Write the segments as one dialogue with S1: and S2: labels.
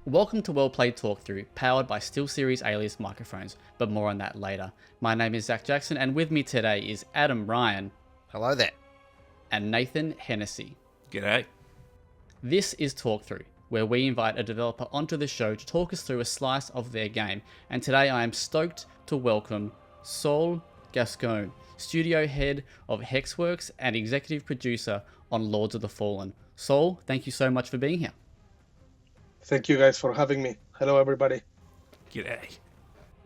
S1: Welcome to WellPlayed Talkthrough, powered by SteelSeries Alias microphones, but more on that later. My name is Zach Jackson, and with me today is Adam Ryan.
S2: Hello there.
S1: And Nathan Hennessy.
S3: G'day.
S1: This is Talkthrough, where we invite a developer onto the show to talk us through a slice of their game. And today I am stoked to welcome Saul Gascon, studio head of Hexworks and executive producer on Lords of the Fallen. Saul, thank you so much for being here.
S4: Thank you guys for having me. Hello, everybody.
S3: G'day.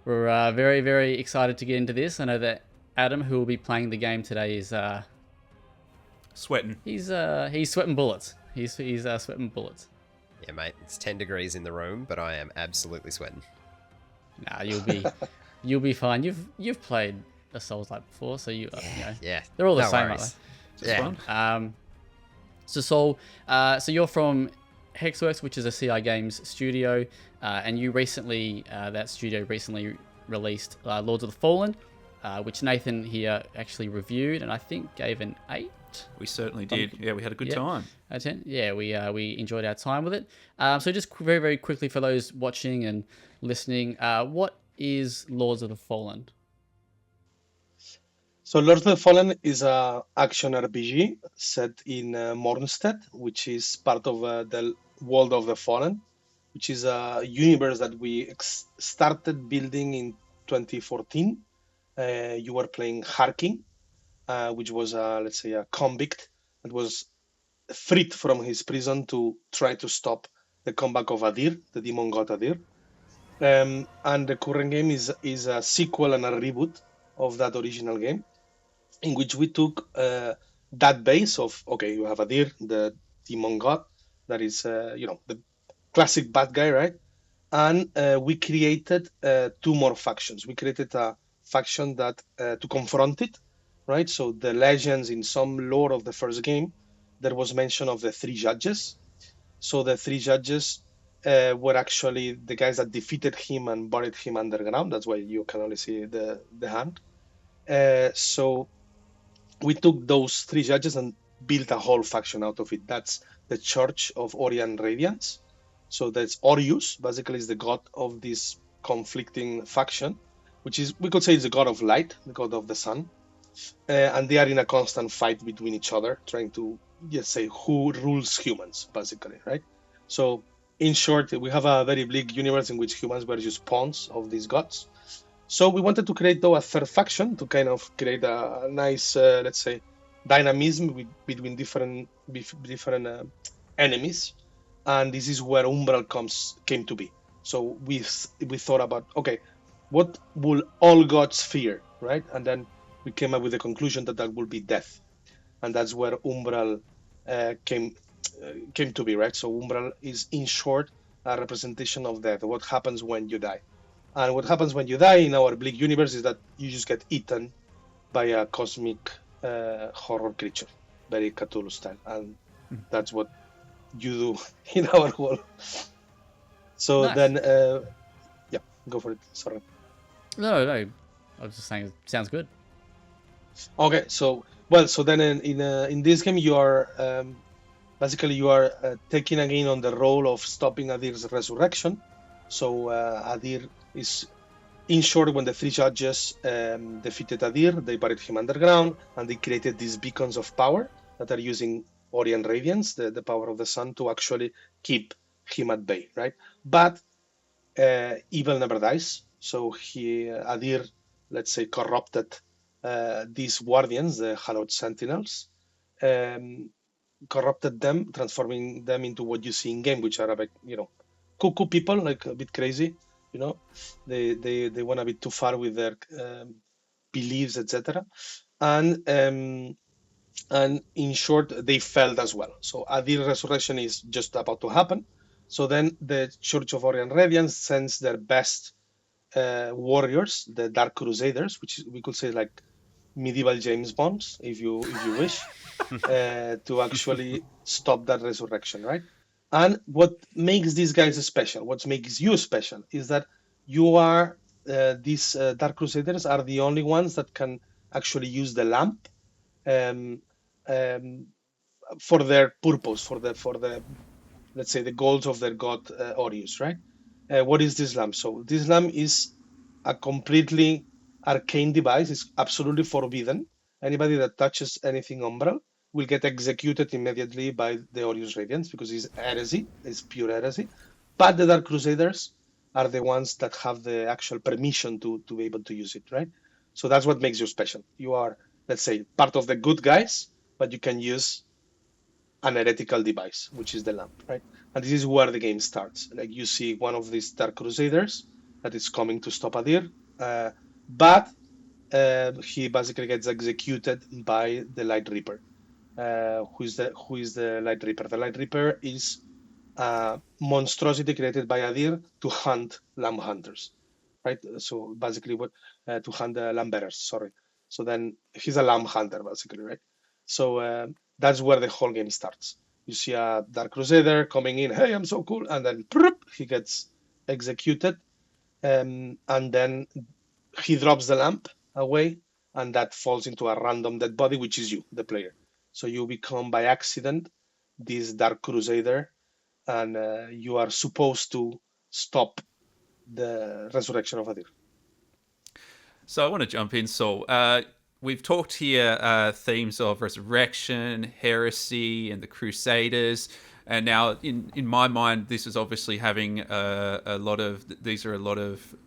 S1: We're very, very excited to get into this. I know that Adam, who will be playing the game today, is
S3: Sweating.
S1: he's sweating bullets. He's sweating bullets.
S2: Yeah, mate, it's 10 degrees in the room, but I am absolutely sweating.
S1: Nah, you'll be fine. You've played a Soulslike before, so you know,
S2: Yeah.
S1: they're all the
S2: No
S1: same,
S2: worries.
S3: Just fun.
S1: So Saul, so you're from Hexworks, which is a CI Games studio, and you recently, that studio recently released Lords of the Fallen, which Nathan here actually reviewed, and I think gave an 8.
S3: We certainly did. Yeah, we had a good time.
S1: A 10. Yeah, we enjoyed our time with it. So just very, very quickly for those watching and listening, what is Lords of the Fallen?
S4: So Lords of the Fallen is a action RPG set in Mornstead, which is part of the World of the Fallen, which is a universe that we started building in 2014. You were playing Harking, which was, let's say, a convict that was freed from his prison to try to stop the comeback of Adir, the demon god Adir. And the current game is a sequel and a reboot of that original game, in which we took that base of, okay, you have Adir, the demon god, that is, the classic bad guy, right? And we created 2 more factions. We created a faction that to confront it, right? So the legends in some lore of the first game, there was mention of the 3 judges. So the 3 judges were actually the guys that defeated him and buried him underground. That's why you can only see the hand. So we took those 3 judges and built a whole faction out of it. That's the Church of Orion Radiance. So that's Orius, basically is the god of this conflicting faction, which is, we could say, is the god of light, the god of the sun. And they are in a constant fight between each other, trying to just say who rules humans, basically, right? So in short, we have a very bleak universe in which humans were just pawns of these gods. So we wanted to create, though, a third faction to kind of create a nice, let's say, dynamism between different enemies. And this is where Umbral came to be. So we thought about, okay, what will all gods fear, right? And then we came up with the conclusion that will be death. And that's where Umbral came to be, right? So Umbral is, in short, a representation of death, what happens when you die. And what happens when you die in our bleak universe is that you just get eaten by a cosmic horror creature, very Cthulhu style. And that's what you do in our world. So
S1: Nice.
S4: then, go for it. Sorry.
S1: No. I was just saying, it sounds good.
S4: Okay, so then in this game you are basically taking again on the role of stopping Adir's resurrection. So Adir is, in short, when the 3 judges defeated Adir, they buried him underground, and they created these beacons of power that are using Orion Radiance, the power of the sun, to actually keep him at bay, right? But evil never dies. So Adir, let's say, corrupted these guardians, the Hallowed Sentinels, corrupted them, transforming them into what you see in game, which are a bit, cuckoo people, like a bit crazy, they went a bit too far with their beliefs, etc. And in short, they failed as well. So Adir resurrection is just about to happen. So then the Church of Orion Radiance sends their best warriors, the Dark Crusaders, which we could say like medieval James Bonds, if you wish, to actually stop that resurrection, right? And what makes these guys special, what makes you special, is that you are these Dark Crusaders are the only ones that can actually use the lamp for their purpose, for the let's say, the goals of their god Horus, right? What is this lamp? So this lamp is a completely arcane device. It's absolutely forbidden. Anybody that touches anything umbral will get executed immediately by the Horus Radiance because it's heresy, it's pure heresy. But the Dark Crusaders are the ones that have the actual permission to be able to use it, right? So that's what makes you special. You are, let's say, part of the good guys, but you can use an heretical device, which is the lamp, right? And this is where the game starts. Like you see one of these Dark Crusaders that is coming to stop Adir, but he basically gets executed by the Light Reaper. Who is the Light Reaper? The Light Reaper is a monstrosity created by Adir to hunt lamb hunters, right? So basically, what to hunt the lamb bearers. Sorry. So then he's a lamb hunter, basically, right? So that's where the whole game starts. You see a Dark Crusader coming in, hey, I'm so cool, and then he gets executed, and then he drops the lamp away, and that falls into a random dead body, which is you, the player. So you become by accident this Dark Crusader, and you are supposed to stop the resurrection of Adir.
S3: So I want to jump in, Saul. We've talked here themes of resurrection, heresy, and the Crusaders. And now, in my mind, this is obviously having a lot of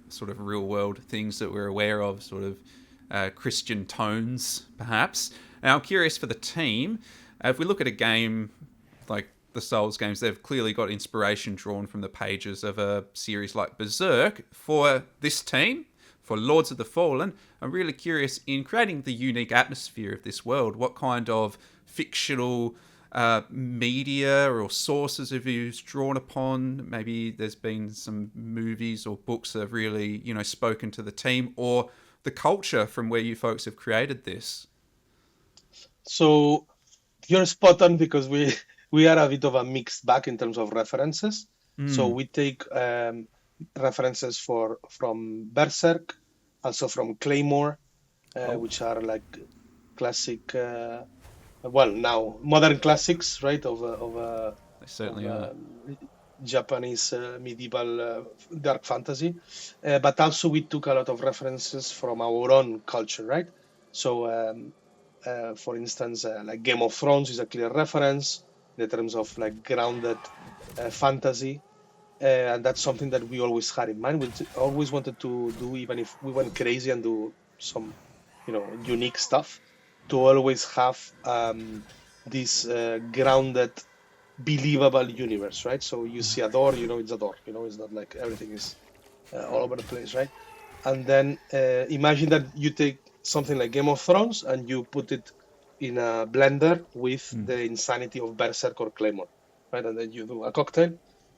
S3: sort of real world things that we're aware of, sort of Christian tones, perhaps. Now, I'm curious for the team. If we look at a game like the Souls games, they've clearly got inspiration drawn from the pages of a series like Berserk. For this team, for Lords of the Fallen, I'm really curious in creating the unique atmosphere of this world. What kind of fictional media or sources have you drawn upon? Maybe there's been some movies or books that have really, spoken to the team, or the culture from where you folks have created this.
S4: So you're spot on because we are a bit of a mixed bag in terms of references. So we take references from Berserk, also from Claymore, which are like classic, now modern classics, right?
S3: They certainly are.
S4: Japanese medieval dark fantasy, but also we took a lot of references from our own culture, right? So, for instance, like Game of Thrones is a clear reference in terms of like grounded fantasy. And that's something that we always had in mind. We always wanted to do, even if we went crazy and do some, unique stuff, to always have this grounded, believable universe, right? So you see a door, it's a door. It's not like everything is all over the place, right? And then imagine that you take something like Game of Thrones and you put it in a blender with the insanity of Berserk or Claymore, right? And then you do a cocktail,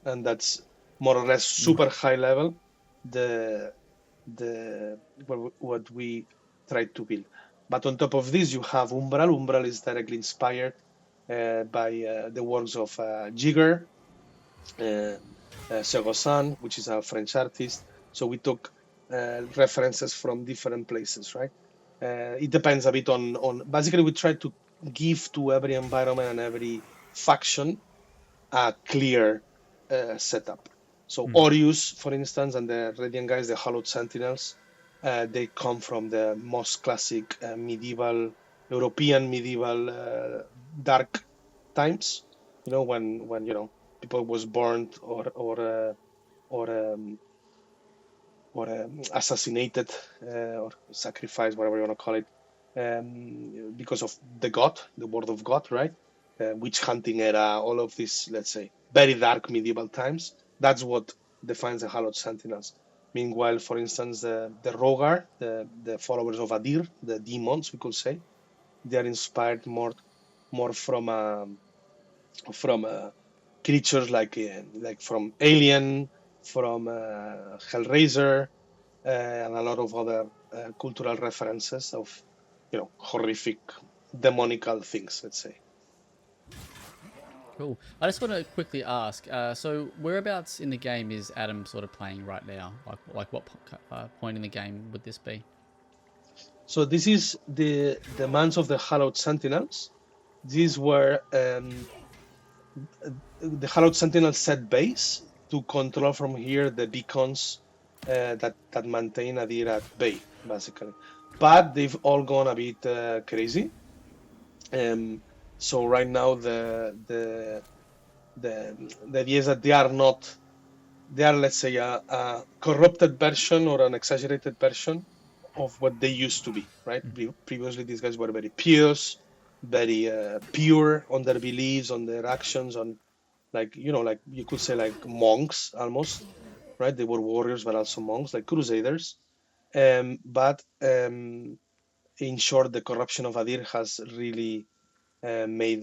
S4: and that's more or less super high level what we tried to build. But on top of this, you have Umbral. Umbral is directly inspired by the works of Jigger, Segosan, which is a French artist. So we took references from different places, right? It depends a bit on. Basically, we try to give to every environment and every faction a clear setup. So Horus, for instance, and the Radiant guys, the Hallowed Sentinels, they come from the most classic European medieval dark times. When people was burned or assassinated or sacrificed, whatever you want to call it, because of the word of God, right? Witch hunting era, all of this, let's say, very dark medieval times. That's what defines the Hallowed Sentinels. Meanwhile, for instance, the Rogar, the followers of Adir, the demons, we could say, they are inspired more from creatures like from Alien, from Hellraiser, and a lot of other cultural references of horrific, demonical things, let's say.
S1: Cool. I just want to quickly ask, so whereabouts in the game is Adam sort of playing right now? Like what point in the game would this be?
S4: So this is the demands of the Hallowed Sentinels. These were the Hallowed Sentinel set base to control from here the beacons that maintain Adir at bay, basically. But they've all gone a bit crazy. So right now the idea is that they are let's say a corrupted version or an exaggerated version of what they used to be, right? Previously these guys were very pious, very pure on their beliefs, on their actions, on like you could say like monks almost, right? They were warriors but also monks, like crusaders. But in short, the corruption of Adir has really made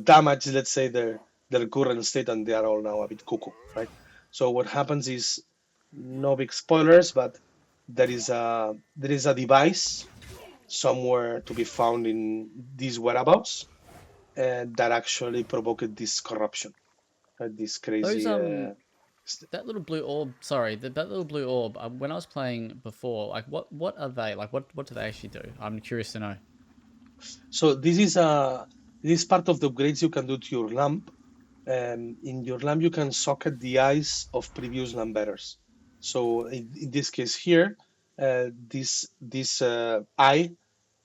S4: damage, let's say, their current state, and they are all now a bit cuckoo, right? So what happens is, no big spoilers, but there is a device somewhere to be found in these whereabouts that actually provoked this corruption, this
S1: Those
S4: crazy.
S1: that little blue orb. Sorry, that little blue orb. When I was playing before, like what are they? Like what do they actually do? I'm curious to know.
S4: So this is part of the upgrades you can do to your lamp. In your lamp, you can socket the eyes of previous lamp bearers. So in this case here, this eye,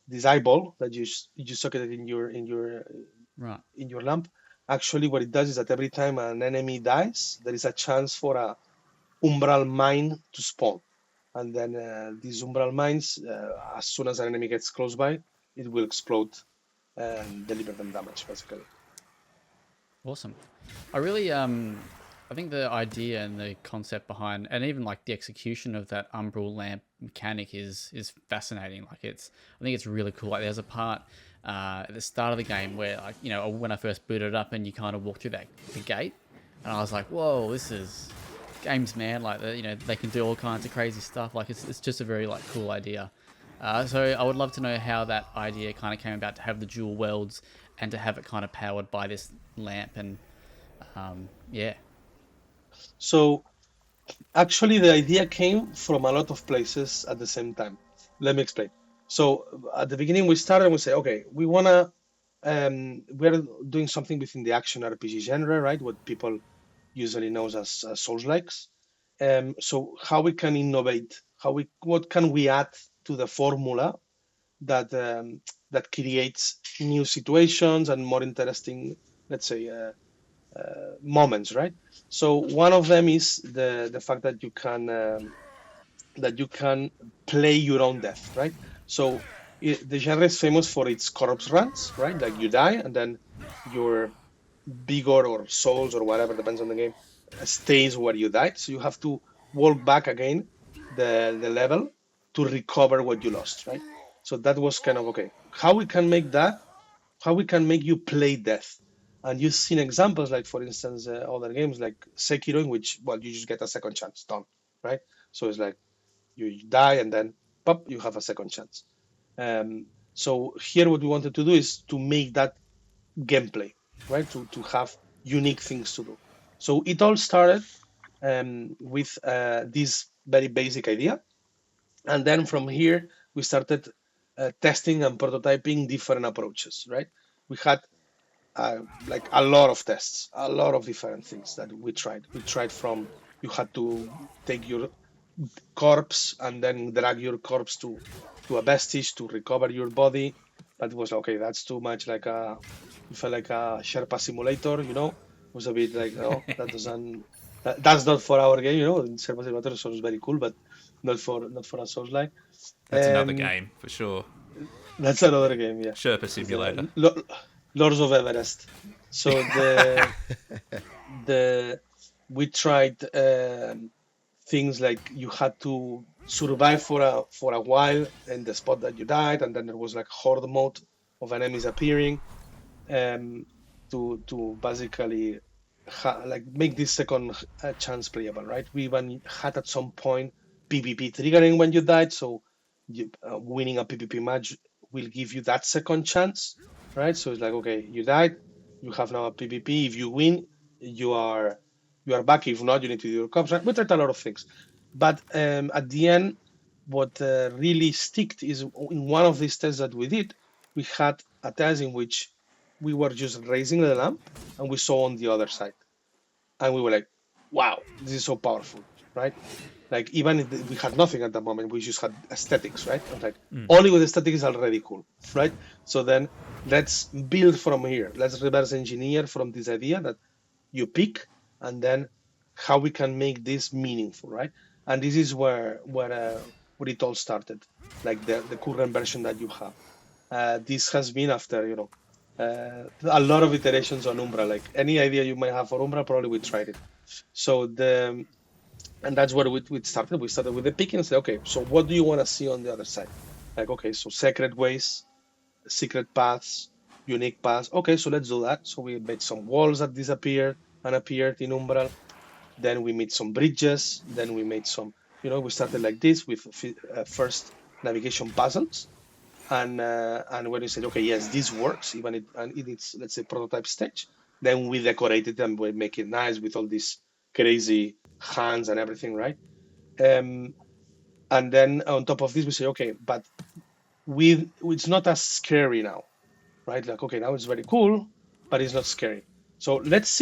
S4: this eyeball that you socketed
S1: Right.
S4: in your lamp, actually what it does is that every time an enemy dies, there is a chance for a umbral mine to spawn. And then these umbral mines, as soon as an enemy gets close by, it will explode and deliver them damage, basically.
S1: Awesome. I really I think the idea and the concept behind, and even like the execution of that umbral lamp mechanic is fascinating. Like I think it's really cool. Like there's a part at the start of the game where, like, when I first booted it up and you kind of walk through the gate, and I was like, whoa, this is games, man. Like they can do all kinds of crazy stuff. Like it's just a very like cool idea. So I would love to know how that idea kind of came about to have the dual worlds and to have it kind of powered by this lamp and yeah.
S4: So actually, the idea came from a lot of places at the same time. Let me explain. So at the beginning, we started and we say, okay, we're doing something within the action RPG genre, right? What people usually knows as Soulslikes. So how we can innovate? What can we add to the formula that creates new situations and more interesting, let's say, moments, right? So one of them is the fact that you can play your own death, right? So the genre is famous for its corpse runs, right? Like you die and then your vigor or souls or whatever, depends on the game, stays where you died. So you have to walk back again the level to recover what you lost, right? So that was kind of okay. How we can make you play death. And you've seen examples like, for instance, other games like Sekiro, in which, well, you just get a second chance, done, right? So it's like you die and then, pop, you have a second chance. So here what we wanted to do is to make that gameplay, right? To have unique things to do. So it all started with this very basic idea. And then from here, we started testing and prototyping different approaches, right? We had like a lot of tests, a lot of different things that we tried. We tried from you had to take your corpse and then drag your corpse to a vestige to recover your body. That was okay. That's too much like it felt like a Sherpa simulator, It was a bit like, no, that doesn't. That's not for our game, Sherpa simulator sounds very cool, but not for a Soulslike.
S3: That's another game for sure.
S4: That's another game, yeah.
S3: Sherpa Simulator.
S4: Lords of Everest. So we tried things like you had to survive for a while in the spot that you died, and then there was like horde mode of enemies appearing to basically like make this second chance playable, right? We even had at some point PvP triggering when you died, so winning a PvP match will give you that second chance, right? So it's like, okay, you died, you have now a PvP. If you win, you are back. If not, you need to do your comps. Right? We tried a lot of things, but at the end, what really sticked is in one of these tests that we did, we had a test in which we were just raising the lamp and we saw on the other side. And we were like, wow, this is so powerful, right? Like, even if we had nothing at that moment, we just had aesthetics, right? And like, only with aesthetics is already cool, right? So then let's build from here. Let's reverse engineer from this idea that you pick, and then how we can make this meaningful, right? And this is where it all started, like the current version that you have. This has been after, a lot of iterations on Umbra. Like, any idea you might have for Umbra, probably we tried it. So and that's where we started. We started with the picking and said, okay, so what do you want to see on the other side? Like, okay, so secret ways, secret paths, unique paths. Okay, so let's do that. So we made some walls that disappeared and appeared in Umbral. Then we made some bridges. Then we made some, we started like this with first navigation puzzles. And when we said, okay, yes, this works, even in its, let's say, prototype stage, then we decorated them, we make it nice with all these crazy hands and everything, right? And then on top of this, we say, okay, but it's not as scary now, right? Like, okay, now it's very cool, but it's not scary. So let's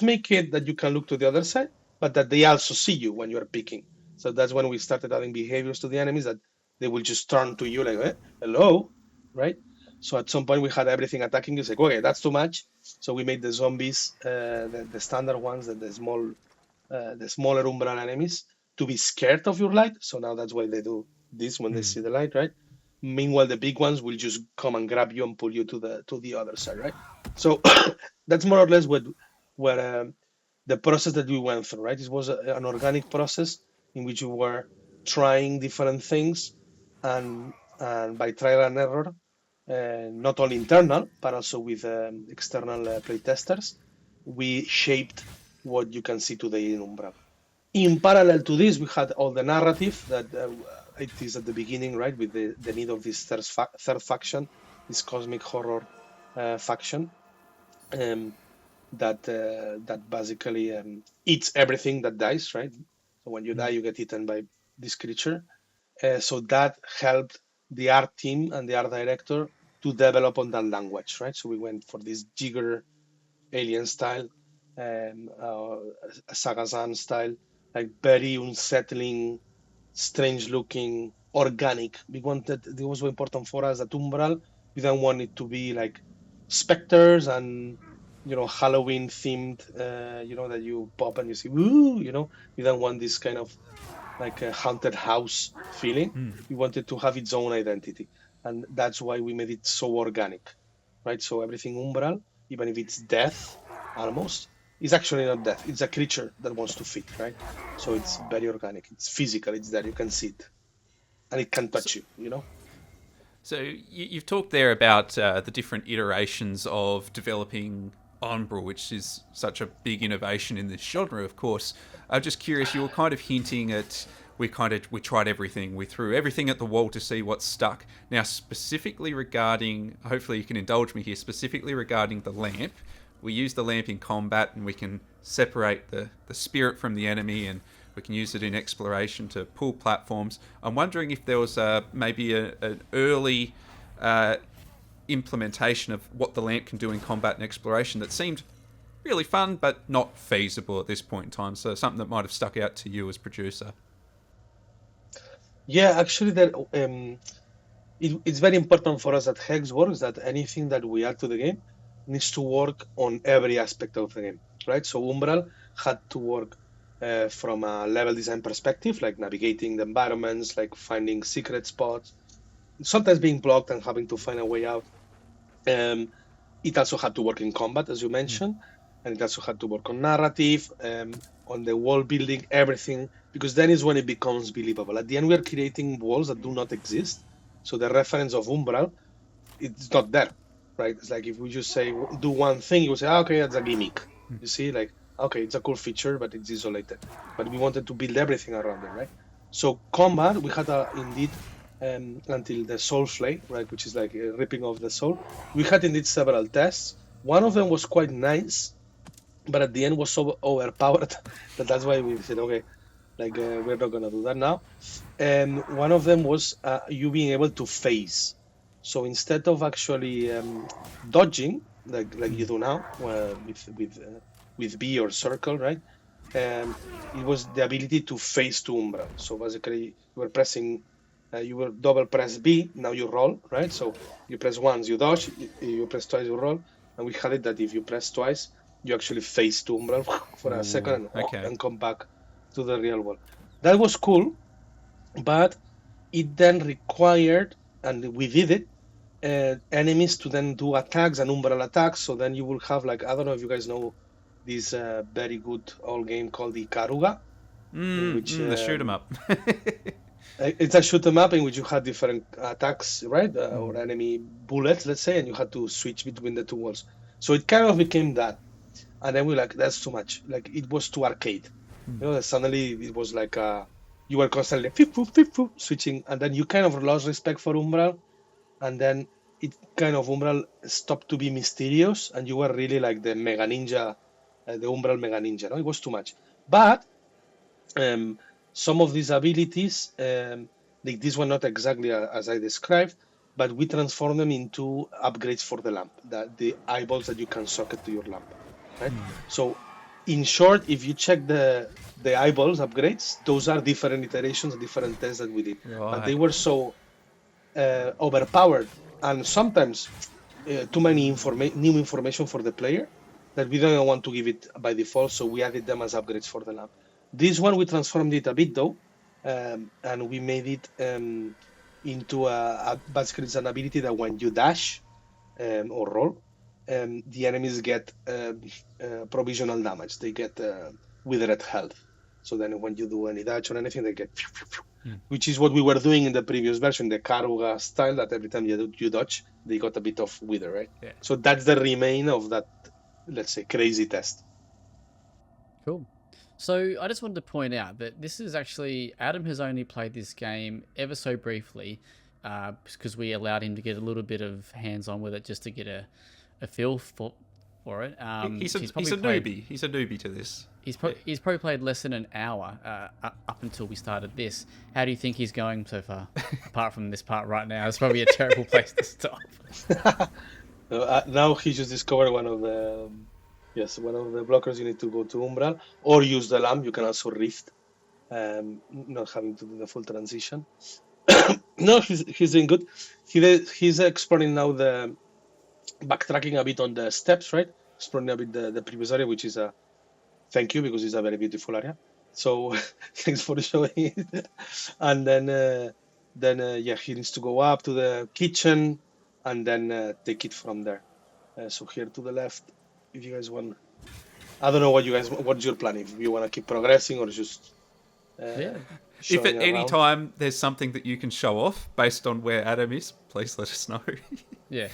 S4: make it that you can look to the other side, but that they also see you when you're picking. So that's when we started adding behaviors to the enemies that they will just turn to you like, hello, right? So at some point we had everything attacking you. It's like, okay, that's too much. So we made the zombies, the standard ones, the smaller umbral enemies, to be scared of your light. So now that's why they do this when they see the light, right? Meanwhile, the big ones will just come and grab you and pull you to the other side, right? So that's more or less what the process that we went through, right? It was an organic process in which we were trying different things, and by trial and error, not only internal but also with external playtesters, we shaped what you can see today in Umbral. In parallel to this, we had all the narrative that it is at the beginning, right, with the need of this third faction, this cosmic horror faction, that basically eats everything that dies, right? So when you die, you get eaten by this creature. So that helped the art team and the art director to develop on that language, right? So we went for this jigger alien style, Sagazan style, like very unsettling, strange looking, organic. It was so important for us that Umbral, we don't want it to be like specters and Halloween themed, that you pop and you see woo, we don't want this kind of like a haunted house feeling. We wanted to have its own identity, and that's why we made it so organic, right? So everything Umbral, even if it's death almost, is actually not death. It's a creature that wants to feed, right? So it's very organic. It's physical. It's there. You can see it, and it can touch you.
S3: So you've talked there about the different iterations of developing Umbral, which is such a big innovation in this genre, of course. I'm just curious, you were kind of hinting at we tried everything. We threw everything at the wall to see what stuck. Now, specifically regarding, hopefully you can indulge me here, specifically regarding the lamp, we use the lamp in combat and we can separate the spirit from the enemy, and we can use it in exploration to pull platforms. I'm wondering if there was maybe an early implementation of what the lamp can do in combat and exploration that seemed really fun but not feasible at this point in time. So something that might have stuck out to you as producer.
S4: Yeah, actually, it's very important for us at Hexworks that anything that we add to the game needs to work on every aspect of the game, right? So Umbral had to work from a level design perspective, like navigating the environments, like finding secret spots, sometimes being blocked and having to find a way out. It also had to work in combat, as you mentioned, and it also had to work on narrative, on the world building, everything, because then is when it becomes believable. At the end, we are creating worlds that do not exist, so the reference of Umbral, it's not there, right? It's like if we just say, do one thing, you would say, okay, that's a gimmick. You see, like, okay, it's a cool feature, but it's isolated. But we wanted to build everything around it, right? So combat, we had indeed, until the Soulslike, right, which is like ripping off the soul, we had indeed several tests. One of them was quite nice, but at the end was so overpowered that's why we said, okay, like we're not gonna do that now. And one of them was you being able to phase. So instead of actually dodging, like you do now with B or circle, right? It was the ability to phase to umbral. So basically, you were pressing, you will double press B. Now you roll, right? So you press once, you dodge. You press twice, you roll. And we had it that if you press twice, you actually phase to umbral for a second
S3: okay.
S4: and come back to the real world. That was cool, but it then required, and we did it, enemies to then do attacks and umbral attacks. So then you will have like, I don't know if you guys know this very good old game called the Ikaruga, in which
S3: The shoot 'em up.
S4: it's a shoot 'em up in which you had different attacks, right, or enemy bullets, let's say, and you had to switch between the two walls. So it kind of became that, and then we're like, that's too much. Like it was too arcade. You know, suddenly it was like you were constantly switching, and then you kind of lost respect for umbral, and then it kind of umbral stopped to be mysterious, and you were really like the mega ninja, the umbral mega ninja. No, it was too much. But some of these abilities, like this one, not exactly as I described, but we transform them into upgrades for the lamp, the eyeballs that you can socket to your lamp, right? So, in short, if you check the eyeballs upgrades, those are different iterations, different tests that we did, but they were so overpowered and sometimes too many new information for the player that we don't want to give it by default, so we added them as upgrades for the lamp. This one we transformed it a bit though, and we made it into basically it's an ability that when you dash or roll, the enemies get provisional damage. They get withered health. So then when you do any dash or anything, they get which is what we were doing in the previous version, the Karuga style, that every time you dodge, they got a bit of wither, right?
S3: Yeah.
S4: So that's the remain of that, let's say, crazy test.
S1: Cool. So I just wanted to point out that this is actually, Adam has only played this game ever so briefly because we allowed him to get a little bit of hands-on with it just to get a feel for it.
S3: He's a
S1: played,
S3: newbie. He's a newbie to this.
S1: He's probably played less than an hour up until we started this. How do you think he's going so far? Apart from this part right now, it's probably a terrible place to stop.
S4: Now he just discovered one of the blockers. You need to go to Umbral or use the lamp. You can also Rift, not having to do the full transition. No, he's doing good. He's exploring now the backtracking a bit on the steps, right? Exploring a bit the previous area, which is a thank you because it's a very beautiful area. So thanks for showing it. And then he needs to go up to the kitchen and then take it from there. So here to the left, if you guys want, I don't know what's your plan, if you want to keep progressing or just
S3: if at any time there's something that you can show off based on where Adam is, please let us know.
S1: Yeah.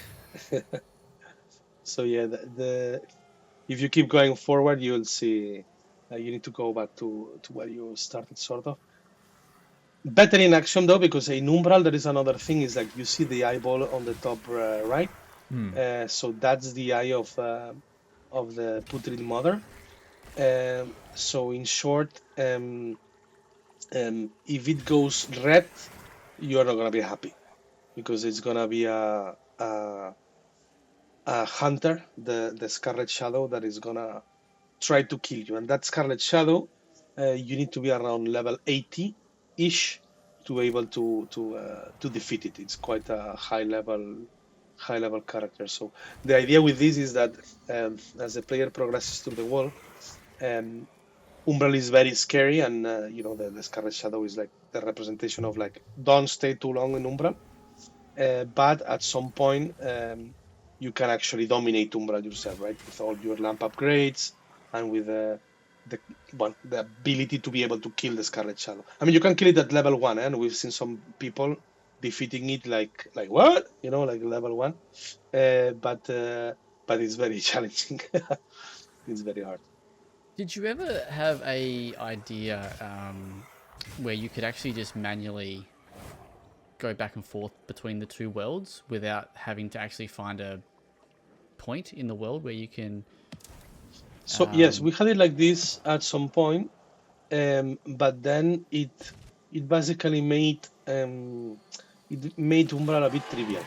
S4: So yeah, if you keep going forward, you'll see you need to go back to where you started, sort of. Better in action though, because in Umbral there is another thing, is like you see the eyeball on the top right. So that's the eye of the putrid mother. So in short, if it goes red, you are not gonna be happy, because it's gonna be a hunter, the Scarlet Shadow, that is gonna try to kill you. And that Scarlet Shadow, you need to be around level 80-ish to be able to defeat it. It's quite a high level character. So the idea with this is that as the player progresses through the world, Umbral is very scary, and the Scarlet Shadow is like the representation of like, don't stay too long in Umbral, but at some point you can actually dominate Umbral yourself, right, with all your lamp upgrades and with the ability to be able to kill the Scarlet Shadow. I mean, you can kill it at level 1, and we've seen some people defeating it like what, like level 1, but it's very challenging. It's very hard.
S1: Did you ever have a idea where you could actually just manually go back and forth between the two worlds without having to actually find a point in the world where you can?
S4: So yes, we had it like this at some point, but then it basically made Umbral a bit trivial,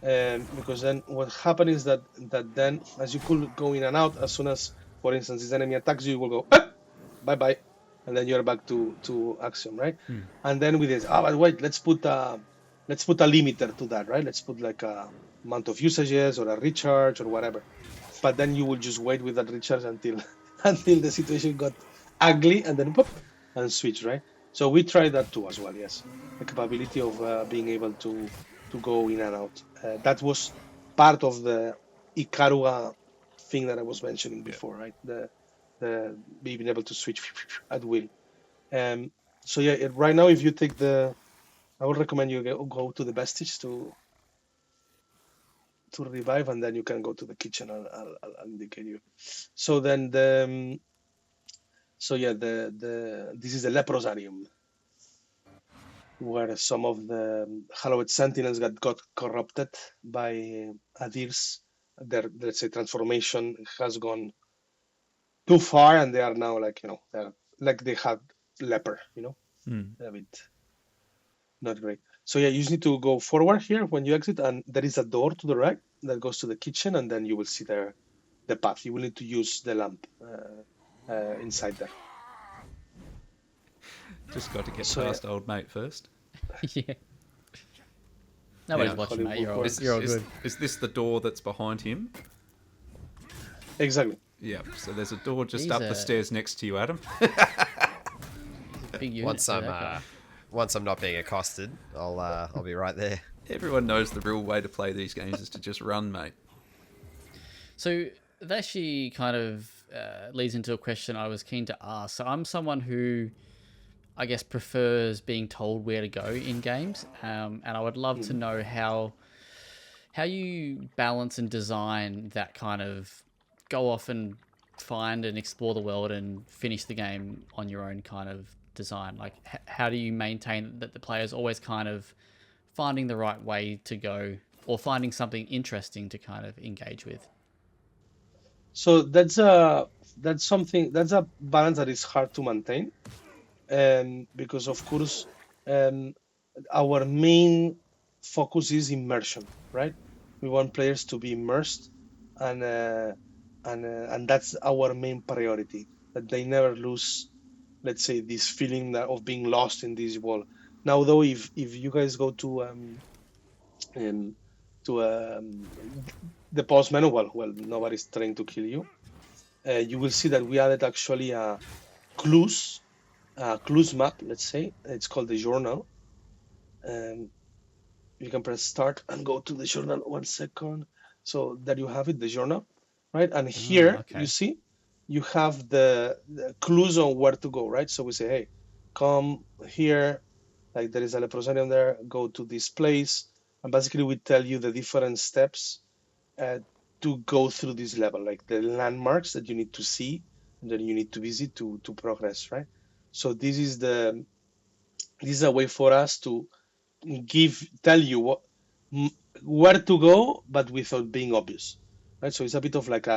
S4: because then what happens is that then as you could go in and out, as soon as, for instance, this enemy attacks you, you will go bye bye, and then you're back to action, right? And then with this, but wait, let's put a limiter to that, right? Let's put like a amount of usages or a recharge or whatever. But then you will just wait with that recharge until until the situation got ugly, and then pop and switch, right? So we tried that too as well. Yes, the capability of being able to go in and out. That was part of the Ikarua thing that I was mentioning before, right? The being able to switch at will. So yeah, right now, if you take I would recommend you go to the vestige to revive, and then you can go to the kitchen. I'll indicate you. So then so yeah, this is the leprosarium, where some of the hallowed sentinels got corrupted by Adir's. Their, let's say, transformation has gone too far, and they are now like, they're like they had leper, a bit not great. So yeah, you just need to go forward here when you exit, and there is a door to the right that goes to the kitchen, and then you will see there the path. You will need to use the lamp inside there.
S3: Just got to get
S4: So,
S3: past old mate first.
S1: Yeah. Nobody's
S3: Yeah,
S1: watching, mate.
S4: Hollywood
S1: You're all good.
S3: Is this the door that's behind him?
S4: Exactly.
S3: Yeah. So there's a door just
S1: He's
S3: up the stairs next to you, Adam.
S1: Big unit
S2: Once
S1: for
S2: I'm
S1: that guy.
S2: once I'm not being accosted, I'll be right there.
S3: Everyone knows the real way to play these games is to just run, mate.
S1: So that actually kind of leads into a question I was keen to ask. So I'm someone who, I guess, prefers being told where to go in games, and I would love to know how you balance and design that kind of go off and find and explore the world and finish the game on your own kind of design. Like, how do you maintain that the player's always kind of finding the right way to go, or finding something interesting to kind of engage with?
S4: So that's something, that's a balance that is hard to maintain, because of course, our main focus is immersion, right? We want players to be immersed, and and that's our main priority. That they never lose, let's say, this feeling of being lost in this world. Now, though, if you guys go um, to the post menu, well, nobody's trying to kill you. You will see that we added actually a clues map. Let's say it's called the journal. You can press start and go to the journal. 1 second. So there you have it, the journal, right? And here
S1: okay.
S4: you see you have the clues on where to go, right? So we say, hey, come here, like there is a leprosarium there, go to this place, and basically we tell you the different steps to go through this level, like the landmarks that you need to see and that you need to visit to progress, right? So this is a way for us to tell you where to go, but without being obvious, right? So it's a bit of like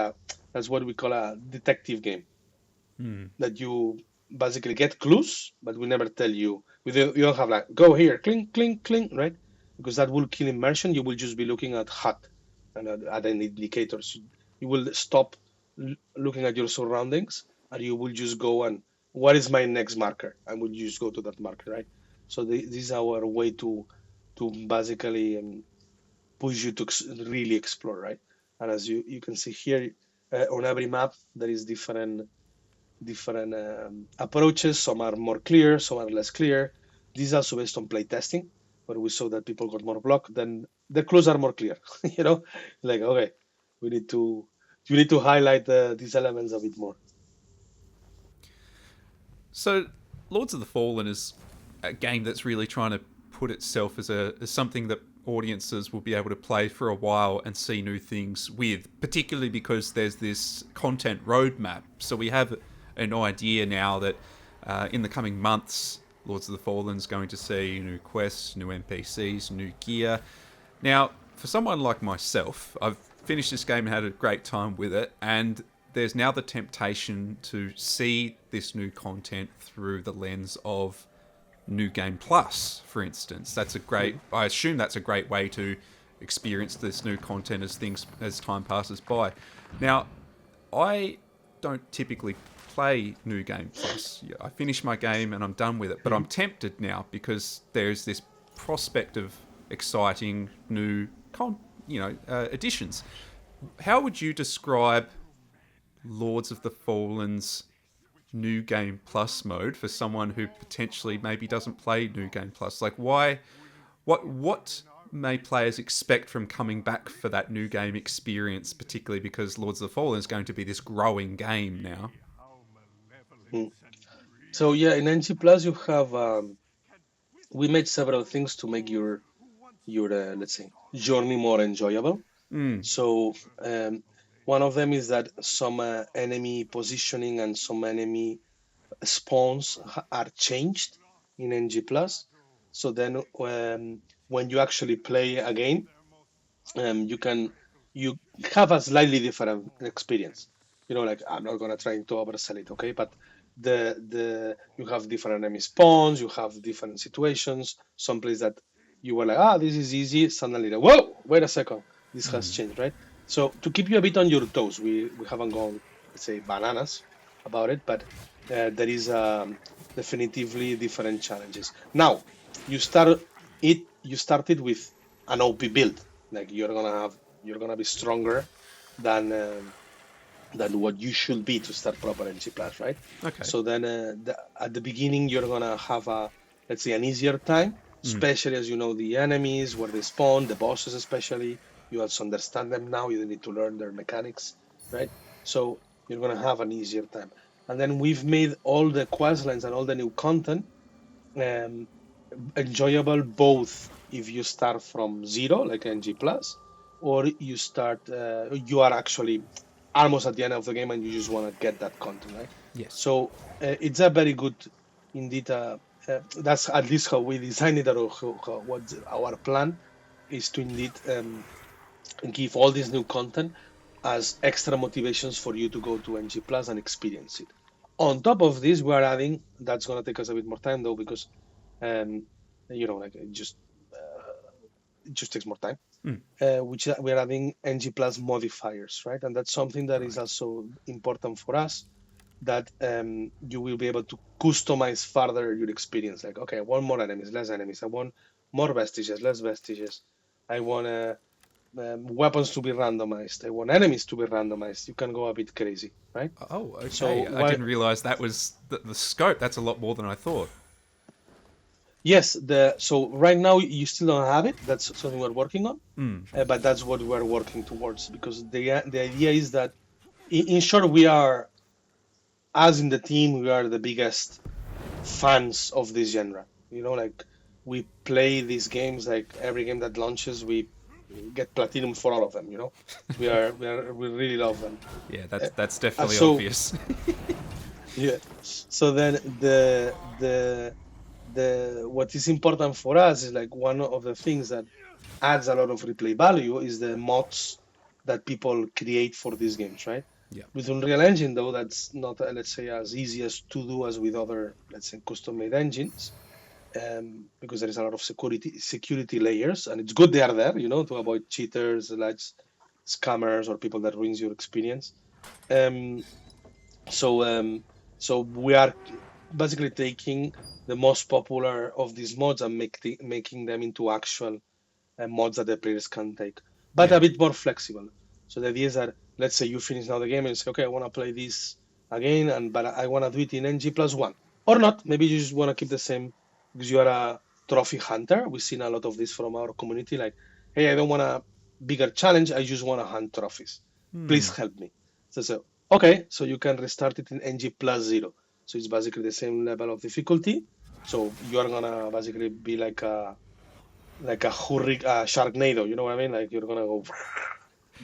S4: that's what we call a detective game, that you basically get clues, but we never tell you. You don't have like, go here, clink, clink, clink, right? Because that will kill immersion. You will just be looking at HUD and at any indicators. You will stop looking at your surroundings, and you will just go and, what is my next marker? And we'll just go to that marker, right? So this is our way to basically push you to really explore, right? And as you can see here, on every map there is different approaches. Some are more clear, some are less clear. This is also based on play testing, where we saw that people got more blocked. Then the clues are more clear. Like, okay, you need to highlight these elements a bit more.
S3: So, Lords of the Fallen is a game that's really trying to put itself as something that audiences will be able to play for a while and see new things with, particularly because there's this content roadmap. So we have an idea now that in the coming months, Lords of the Fallen is going to see new quests, new NPCs, new gear. Now, for someone like myself, I've finished this game and had a great time with it, and there's now the temptation to see this new content through the lens of New Game Plus, for instance. I assume that's a great way to experience this new content as time passes by. Now, I don't typically play New Game Plus. I finish my game and I'm done with it, but I'm tempted now because there's this prospect of exciting new additions. How would you describe Lords of the Fallen's New Game Plus mode for someone who potentially maybe doesn't play New Game Plus? Like, what may players expect from coming back for that new game experience, particularly because Lords of the Fallen is going to be this growing game now?
S4: So yeah, in NG Plus you have we made several things to make your let's say journey more enjoyable. So one of them is that some enemy positioning and some enemy spawns are changed in NG Plus. So then when you actually play again, you have a slightly different experience. Like I'm not gonna try to oversell it, okay? But you have different enemy spawns, you have different situations. Some place that you were like, this is easy. Suddenly, whoa, wait a second, this has changed, right? So to keep you a bit on your toes, we haven't gone, let's say, bananas about it, but there is definitively different challenges. Now, you started with an OP build, like you're gonna be stronger than what you should be to start proper NG Plus, right?
S3: Okay.
S4: So then at the beginning you're gonna have let's say an easier time, especially as you know the enemies, where they spawn, the bosses especially. You also understand them now. You don't need to learn their mechanics, right? So you're gonna have an easier time. And then we've made all the quest lines and all the new content enjoyable, both if you start from zero, like NG Plus, or you are actually almost at the end of the game and you just want to get that content, right?
S3: Yes.
S4: So it's a very good, indeed. That's at least how we designed it, or what our plan is to indeed give all this new content as extra motivations for you to go to NG Plus and experience it. On top of this, we are adding. That's going to take us a bit more time though, because like it just takes more time. Which we are adding NG Plus modifiers, right? And that's something that is also important for us, that you will be able to customize further your experience. Like, okay, I want more enemies, less enemies. I want more vestiges, less vestiges. I want weapons to be randomized. I want enemies to be randomized. You can go a bit crazy, right?
S3: Oh, okay.
S4: So
S3: I didn't realize that was the scope. That's a lot more than I thought.
S4: Yes, so right now you still don't have it. That's something we're working on, but that's what we're working towards, because the idea is that, in short, we are, as in the team, we are the biggest fans of this genre. Like we play these games, like every game that launches, we get platinum for all of them. We really love them.
S3: Yeah, that's definitely
S4: so-
S3: obvious.
S4: Yeah. So then what is important for us is, like, one of the things that adds a lot of replay value is the mods that people create for these games, right?
S3: Yeah.
S4: With Unreal Engine, though, that's not, let's say, as easy as to do as with other, let's say, custom-made engines, because there is a lot of security layers, and it's good they are there, to avoid cheaters, like scammers, or people that ruins your experience. So we are basically taking the most popular of these mods and making them into actual mods that the players can take, but a bit more flexible. So the idea is that, let's say you finish now the game and you say, okay, I want to play this again, but I want to do it in NG Plus 1. Or not, maybe you just want to keep the same, because you are a trophy hunter. We've seen a lot of this from our community, like, hey, I don't want a bigger challenge, I just want to hunt trophies. Please help me. So okay, so you can restart it in NG Plus 0. So it's basically the same level of difficulty. So you are gonna basically be like a Sharknado, you know what I mean? Like, you're gonna go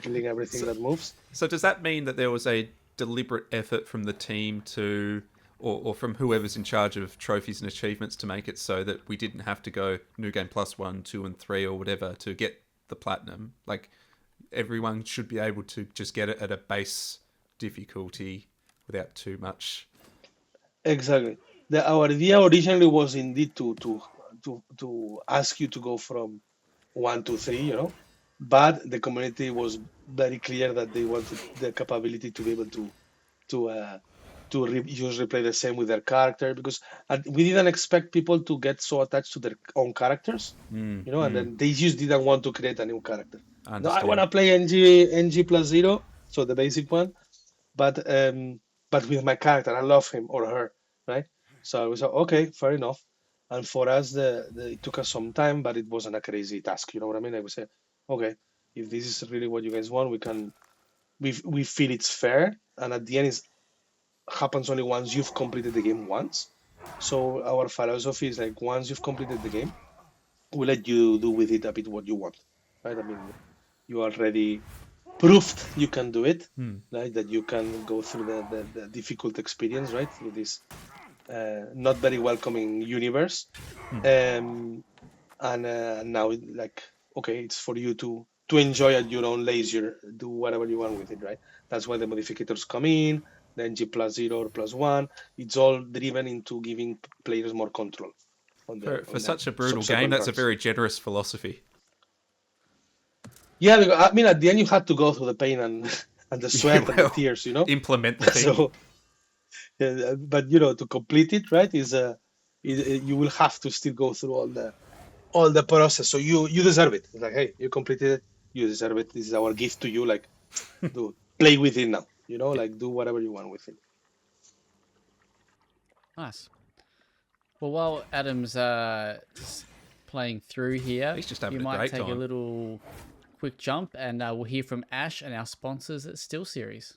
S4: killing everything that moves.
S3: So does that mean that there was a deliberate effort from the team to, or from whoever's in charge of trophies and achievements, to make it so that we didn't have to go New Game Plus 1, 2, and 3 or whatever to get the platinum? Like, everyone should be able to just get it at a base difficulty without too much.
S4: Exactly. Our idea originally was indeed to ask you to go from 1 to 3, but the community was very clear that they wanted the capability to be able to use replay the same with their character, because we didn't expect people to get so attached to their own characters, and then they just didn't want to create a new character.
S3: I
S4: No, I want
S3: understand.
S4: to play NG plus 0, so the basic one, but with my character, I love him or her, right? So I was like, okay, fair enough. And for us, it took us some time, but it wasn't a crazy task. You know what I mean? I would say, okay, if this is really what you guys want, we feel it's fair, and at the end, it happens only once you've completed the game once. So our philosophy is like, once you've completed the game, we'll let you do with it a bit what you want, right? I mean, you already proved you can do it, right? That you can go through the difficult experience, right? Through this not very welcoming universe. And now, like, okay, it's for you to enjoy at your own leisure, do whatever you want with it, right? That's why the modificators come in, the NG plus 0 or plus 1. It's all driven into giving players more control
S3: For
S4: on the
S3: such a brutal game,
S4: subsequent
S3: that's a
S4: runs.
S3: very generous philosophy.
S4: Yeah, because, I mean, at the end, you had to go through the pain and and the sweat and the
S3: Well,
S4: tears,
S3: implement the thing.
S4: So, but to complete it, right, you will have to still go through all the process. So you deserve it. It's like, hey, you completed it, you deserve it. This is our gift to you. Like, do play with it now. Like, do whatever you want with it.
S1: Nice. Well, while Adam's playing through here,
S3: He's just having
S1: you
S3: a
S1: might
S3: great
S1: take a
S3: time.
S1: little quick jump, and we'll hear from Ash and our sponsors at SteelSeries.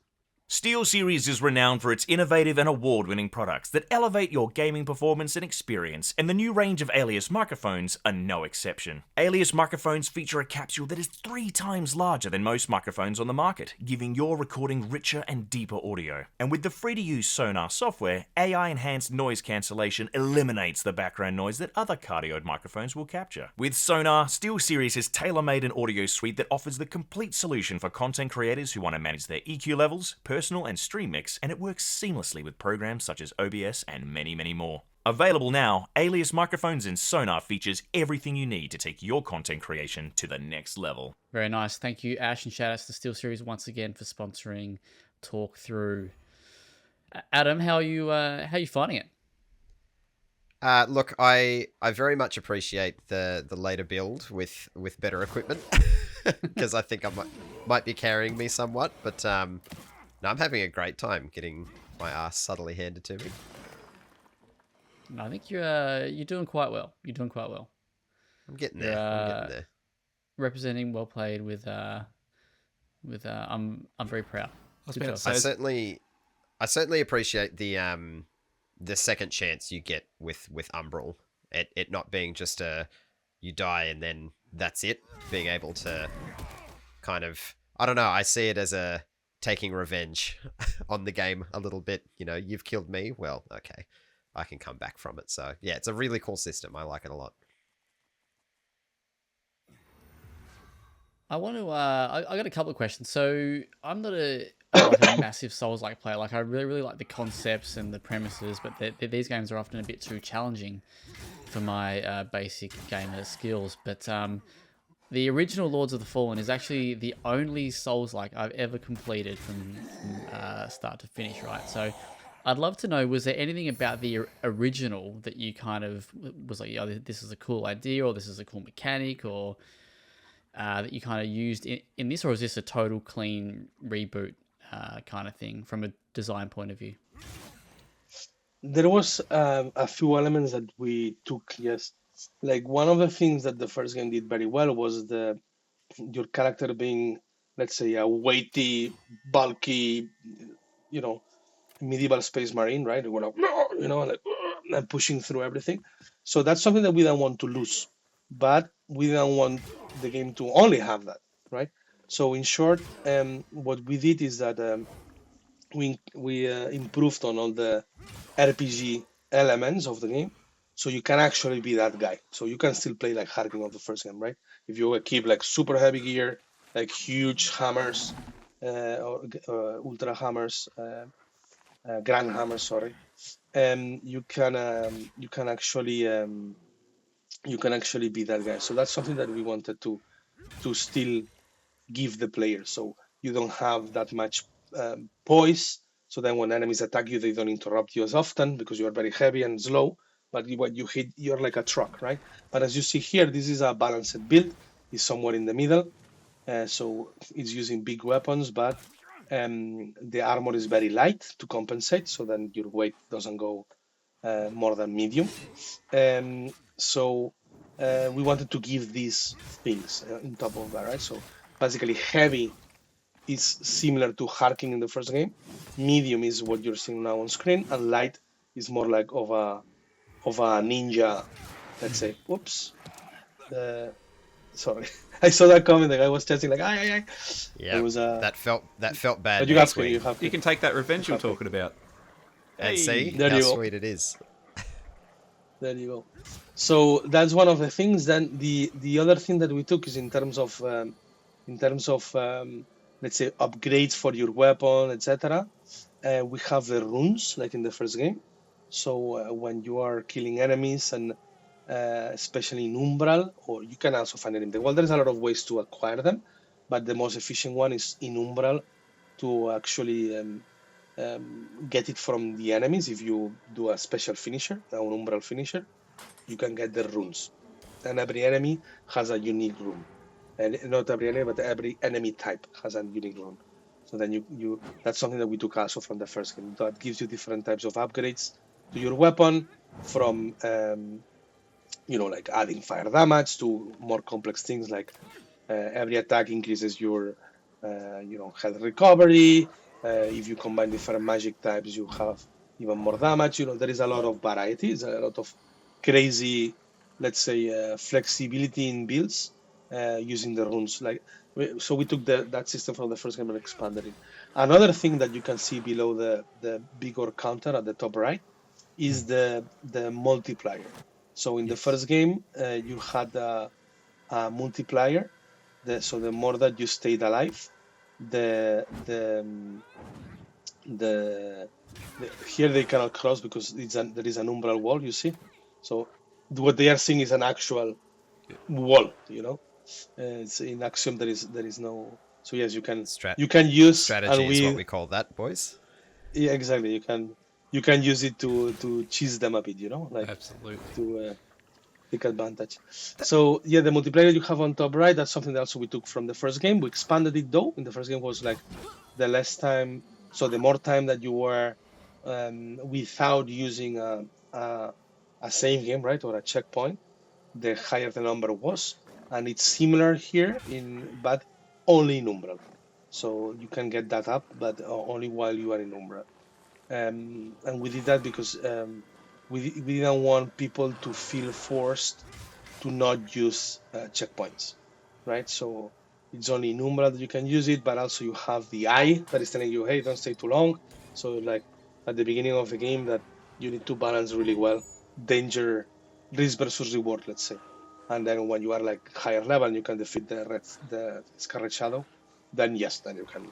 S5: SteelSeries is renowned for its innovative and award-winning products that elevate your gaming performance and experience, and the new range of Alias microphones are no exception. Alias microphones feature a capsule that is 3 times larger than most microphones on the market, giving your recording richer and deeper audio. And with the free-to-use Sonar software, AI-enhanced noise cancellation eliminates the background noise that other cardioid microphones will capture. With Sonar, SteelSeries has tailor-made an audio suite that offers the complete solution for content creators who want to manage their EQ levels, personal and stream mix, and it works seamlessly with programs such as OBS and many, many more. Available now, Alias Microphones and Sonar features everything you need to take your content creation to the next level.
S1: Very nice. Thank you, Ash, and shout outs to SteelSeries once again for sponsoring Talkthrough. Adam, how are you finding it?
S2: Look, I very much appreciate the later build with better equipment because I think I might be carrying me somewhat, but no, I'm having a great time getting my ass subtly handed to me.
S1: I think you're doing quite well. You're doing quite well.
S2: I'm getting there. I'm getting there.
S1: Representing WellPlayed with I'm very proud. Good job.
S2: I certainly appreciate the second chance you get with Umbral. It not being just you die and then that's it. Being able to kind of, I don't know, I see it as a taking revenge on the game a little bit. You've killed me. Well, okay, I can come back from it. So yeah, it's a really cool system. I like it a lot.
S1: I want to. I got a couple of questions. So I'm not like a massive Souls-like player. Like, I really like the concepts and the premises, but these games are often a bit too challenging for my basic gamer skills. But the original Lords of the Fallen is actually the only Souls-like I've ever completed from start to finish, right? So I'd love to know, was there anything about the original that you kind of was like, yeah, this is a cool idea, or this is a cool mechanic, or that you kind of used in this, or is this a total clean reboot kind of thing from a design point of view?
S4: There was a few elements that we took, yes. Like, one of the things that the first game did very well was your character being, let's say, a weighty, bulky, medieval space marine, right? We're like, like, and pushing through everything. So that's something that we don't want to lose, but we don't want the game to only have that, right? So in short, what we did is that we improved on all the RPG elements of the game, so you can actually be that guy. So you can still play like Harking of the first game, right? If you keep like super heavy gear, like huge hammers, or ultra hammers, grand hammers, sorry, you can actually be that guy. So that's something that we wanted to still give the player. So you don't have that much poise. So then when enemies attack you, they don't interrupt you as often because you are very heavy and slow. But when you hit, you're like a truck, right? But as you see here, this is a balanced build. It's somewhere in the middle. So it's using big weapons, but the armor is very light to compensate. So then your weight doesn't go more than medium. So we wanted to give these things on top of that, right? So basically, heavy is similar to Harking in the first game. Medium is what you're seeing now on screen, and light is more like of a ninja. Let's say, whoops. Sorry, I saw that comment. The guy was testing like, ay, ay, ay.
S2: Yeah,
S4: It was
S2: that felt bad.
S4: But you have to. You have to.
S3: You can take that revenge you're talking about.
S2: And see
S4: There
S2: how
S4: you go.
S2: sweet it is.
S4: There you go. So that's one of the things. Then the other thing that we took is in terms of let's say upgrades for your weapon, etc. We have the runes like in the first game. So when you are killing enemies and especially in Umbral, or you can also find it in the world. There's a lot of ways to acquire them, but the most efficient one is in Umbral to actually get it from the enemies. If you do a special finisher, an Umbral finisher, you can get the runes. And every enemy has a unique rune. And not every enemy, but every enemy type has a unique rune. So then you that's something that we took also from the first game. That gives you different types of upgrades to your weapon, from like adding fire damage to more complex things like every attack increases your health recovery. If you combine different magic types, you have even more damage. There is a lot of variety. There's a lot of crazy, let's say, flexibility in builds using the runes. So we took that system from the first game and expanded it. Another thing that you can see below the bigger counter at the top right is the multiplier. So in the first game, you had a multiplier. So the more that you stayed alive, the here they cannot cross because there is an umbral wall. You see, so what they are seeing is an actual wall. It's in Axiom there is no. So yes, you can use
S2: strategy is what we call that, boys.
S4: Yeah, exactly. You can use it to cheese them a bit,
S3: Absolutely.
S4: To take advantage. So yeah, the multiplayer you have on top right, that's something that also we took from the first game. We expanded it though. In the first game was like the less time, so the more time that you were without using a save game, right, or a checkpoint, the higher the number was. And it's similar here but only in Umbral. So you can get that up, but only while you are in Umbral. And we did that because we didn't want people to feel forced to not use checkpoints, right? So it's only in Umbral that you can use it, but also you have the eye that is telling you, hey, don't stay too long. So like at the beginning of the game that you need to balance really well danger, risk versus reward, let's say. And then when you are like higher level and you can defeat the Scarlet Shadow, then yes, then you can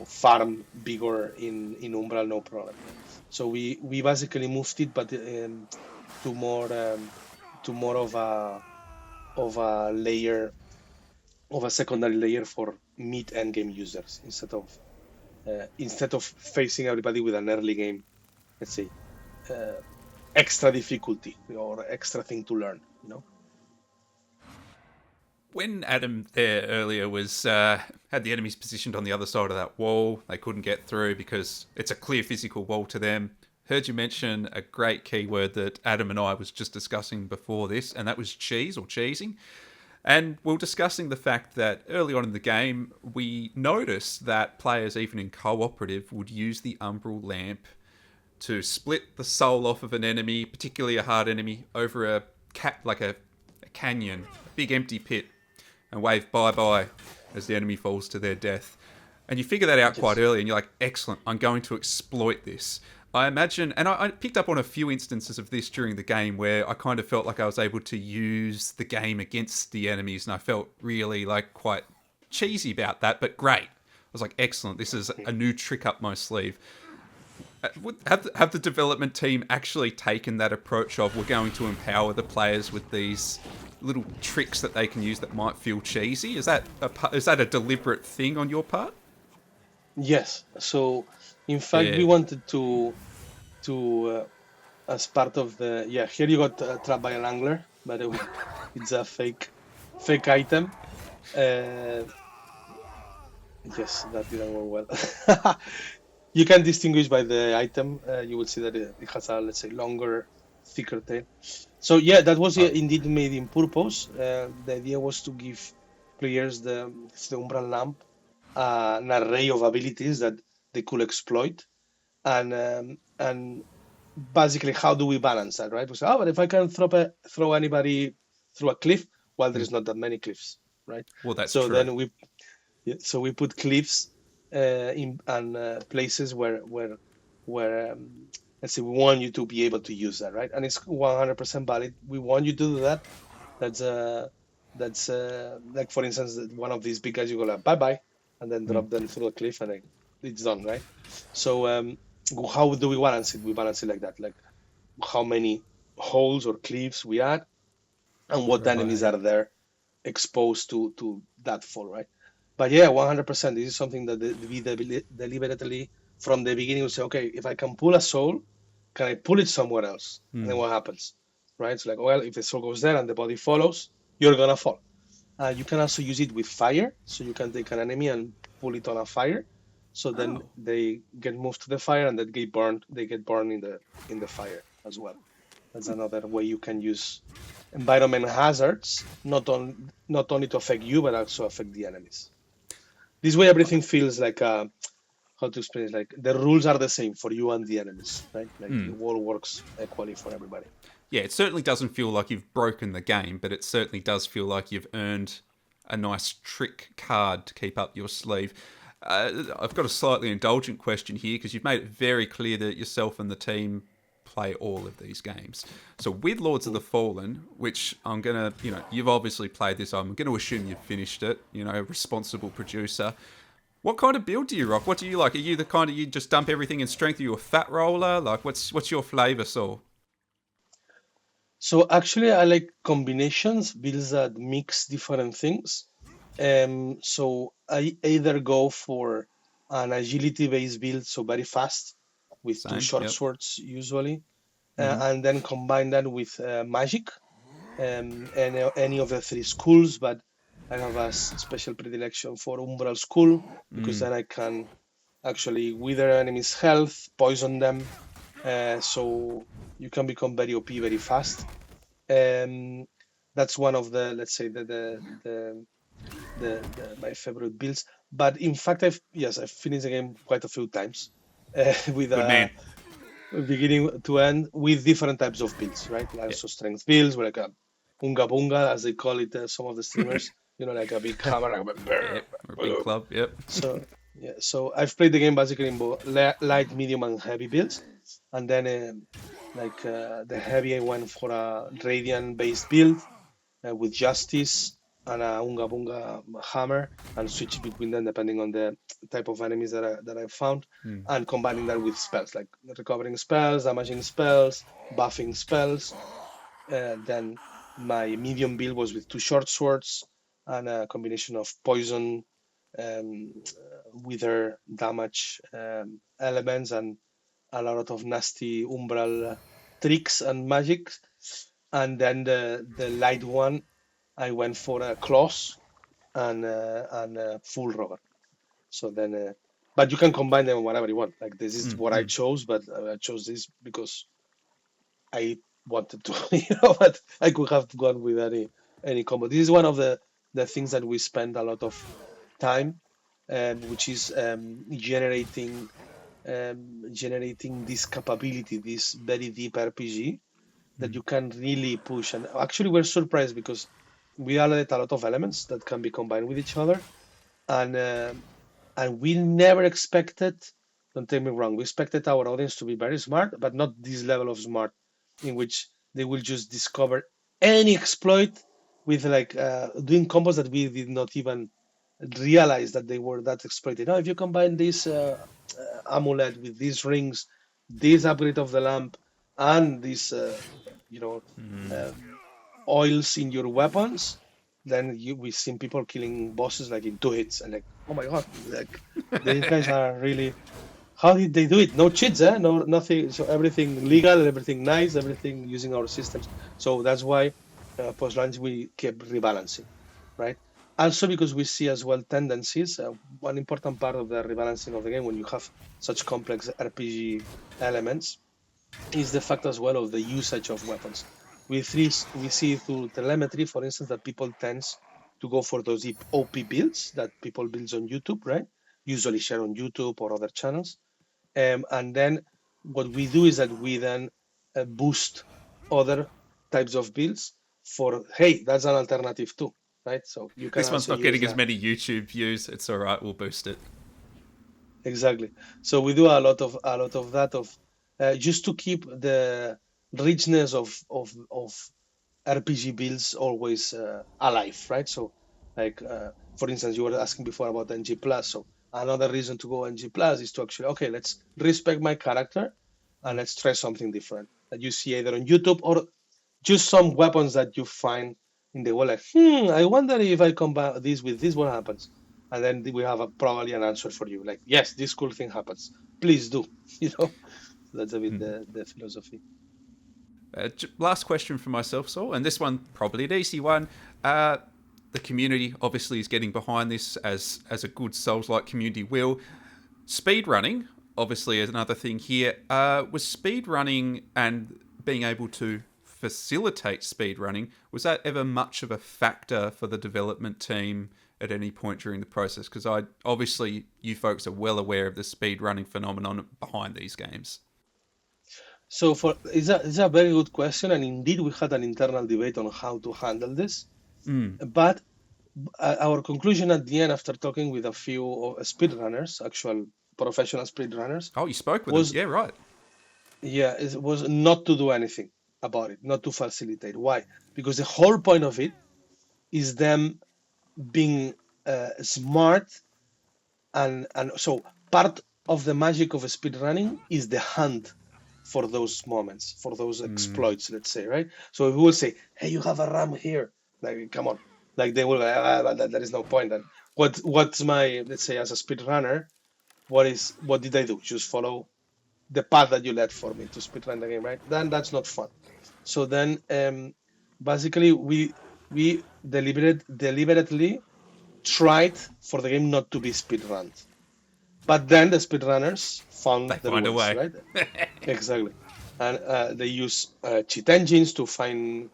S4: farm bigger in Umbral, no problem. So we basically moved it, but to more of a layer, of a secondary layer for mid end game users instead of facing everybody with an early game, let's say, extra difficulty or extra thing to learn.
S3: When Adam there earlier was had the enemies positioned on the other side of that wall, they couldn't get through because it's a clear physical wall to them. Heard you mention a great keyword that Adam and I was just discussing before this, and that was cheese or cheesing. And we were discussing the fact that early on in the game, we noticed that players, even in cooperative, would use the umbral lamp to split the soul off of an enemy, particularly a hard enemy, over a canyon, a big empty pit, and wave bye-bye as the enemy falls to their death. And you figure that out quite early, and you're like, excellent, I'm going to exploit this. I imagine, and I picked up on a few instances of this during the game where I kind of felt like I was able to use the game against the enemies, and I felt really like quite cheesy about that, but great. I was like, excellent, this is a new trick up my sleeve. Have the development team actually taken that approach of we're going to empower the players with these little tricks that they can use that might feel cheesy? Is that a deliberate thing on your part?
S4: Yes. So, in fact,
S3: Yeah.
S4: we wanted to as part of the here you got trapped by an angler. By the way, it's a fake item. Uh, yes, that didn't work well. You can distinguish by the item. You will see that it has a, let's say, longer, thicker tail. So yeah, that was indeed made in purpose. The idea was to give players the Umbral Lamp an array of abilities that they could exploit, and basically, how do we balance that, right? We say, oh, but if I can throw anybody through a cliff, well, there's not that many cliffs, right?
S3: Well, that's
S4: So
S3: true.
S4: then we put cliffs in and places where let's say we want you to be able to use that, right? And it's 100% valid. We want you to do that. That's like, for instance, one of these big guys, you go like bye bye, and then drop them through a cliff, and like, it's done, right? So how do we balance it? We balance it like that, like how many holes or cliffs we add, and what enemies are there exposed to that fall, right? But yeah, 100%. This is something that we deliberately from the beginning would say, okay, if I can pull a soul, can I pull it somewhere else? And then what happens, right? It's like, well, if the soul goes there and the body follows, you're gonna fall. You can also use it with fire, so you can take an enemy and pull it on a fire, so then they get moved to the fire and they get burned. They get burned in the fire as well. That's another way you can use environment hazards, not only to affect you but also affect the enemies. This way, everything feels like how to explain it? Like the rules are the same for you and the enemies, right? Like the world works equally for everybody.
S3: Yeah, it certainly doesn't feel like you've broken the game, but it certainly does feel like you've earned a nice trick card to keep up your sleeve. I've got a slightly indulgent question here because you've made it very clear that yourself and the team play all of these games. So with Lords of the Fallen, which I'm going to, you've obviously played this, I'm going to assume you've finished it, responsible producer. What kind of build do you rock? What do you like? Are you the kind of, you just dump everything in strength? Are you a fat roller? Like, what's your flavor, Saul?
S4: So actually, I like combinations, builds that mix different things. So I either go for an agility-based build, so very fast, with two short swords usually, and then combine that with magic, and any of the three schools. But I have a special predilection for Umbral School because then I can actually wither enemies' health, poison them, so you can become very OP very fast. That's one of the, let's say, the my favorite builds. But in fact, I've finished the game quite a few times with beginning to end with different types of builds, right? Like so strength builds, like a unga bunga, as they call it, some of the streamers. Like a big hammer, like
S3: a big club. Yep.
S4: So I've played the game basically in both light, medium, and heavy builds, and then the heavy I went for a radiant-based build with justice and a unga bunga hammer, and switch between them depending on the type of enemies that I found, and combining that with spells like recovering spells, damaging spells, buffing spells. Then my medium build was with two short swords and a combination of poison, wither, damage elements, and a lot of nasty umbral tricks and magic. And then the light one, I went for a claws and full rubber. So then, but you can combine them whatever you want. Like this is what I chose, but I chose this because I wanted to, but I could have gone with any combo. This is one of the things that we spend a lot of time, which is generating this capability, this very deep RPG that you can really push. And actually, we're surprised because we added a lot of elements that can be combined with each other, and we never expected. Don't take me wrong. We expected our audience to be very smart, but not this level of smart, in which they will just discover any exploit with doing combos that we did not even realize that they were that exploited. If you combine this amulet with these rings, this upgrade of the lamp, and this oils in your weapons, then we've seen people killing bosses like in 2 hits, and like, oh my god, like these guys are really. How did they do it? No cheats, eh? No, nothing. So everything legal, everything nice, everything using our systems. So that's why post launch we kept rebalancing, right? Also because we see as well tendencies. One important part of the rebalancing of the game when you have such complex RPG elements is the fact as well of the usage of weapons. We see through telemetry, for instance, that people tends to go for those OP builds that people build on YouTube, right? Usually share on YouTube or other channels. And then what we do is that we then boost other types of builds for, hey, that's an alternative too, right? So you can
S3: This one's
S4: also
S3: not
S4: use
S3: getting as
S4: that.
S3: many YouTube views. It's all right. We'll boost it.
S4: Exactly. So we do a lot of that of just to keep the richness of RPG builds always alive, right? So like for instance, you were asking before about NG Plus. So another reason to go NG Plus is to actually, okay, let's respect my character and let's try something different that you see either on YouTube or just some weapons that you find in the world. Like, I wonder if I combine this with this, what happens? And then we have probably an answer for you. Like, yes, this cool thing happens. Please do. You know, that's a bit the philosophy.
S3: Last question for myself, Saul, and this one probably an easy one. The community obviously is getting behind this as a good Souls-like community will. Speedrunning obviously is another thing here. Was speedrunning and being able to facilitate speedrunning, was that ever much of a factor for the development team at any point during the process? Because obviously you folks are well aware of the speedrunning phenomenon behind these games.
S4: So it's a very good question, and indeed we had an internal debate on how to handle this. But our conclusion at the end, after talking with a few speedrunners, actual professional speedrunners,
S3: Oh, you spoke with
S4: was
S3: them? Yeah, right.
S4: yeah, it was not to do anything about it, not to facilitate. Why? Because the whole point of it is them being smart, and so part of the magic of speedrunning is the hunt for those moments, for those exploits, let's say, right? So if we will say, hey, you have a ram here, like, come on, like they will, there is no point. Then what's my, let's say, as a speedrunner, what did I do? Just follow the path that you led for me to speedrun the game, right? Then that's not fun. So then, basically, we deliberately tried for the game not to be speedrun. But then the speedrunners found
S3: They
S4: their
S3: find a
S4: ways,
S3: way.
S4: right? Exactly. And they use cheat engines to find,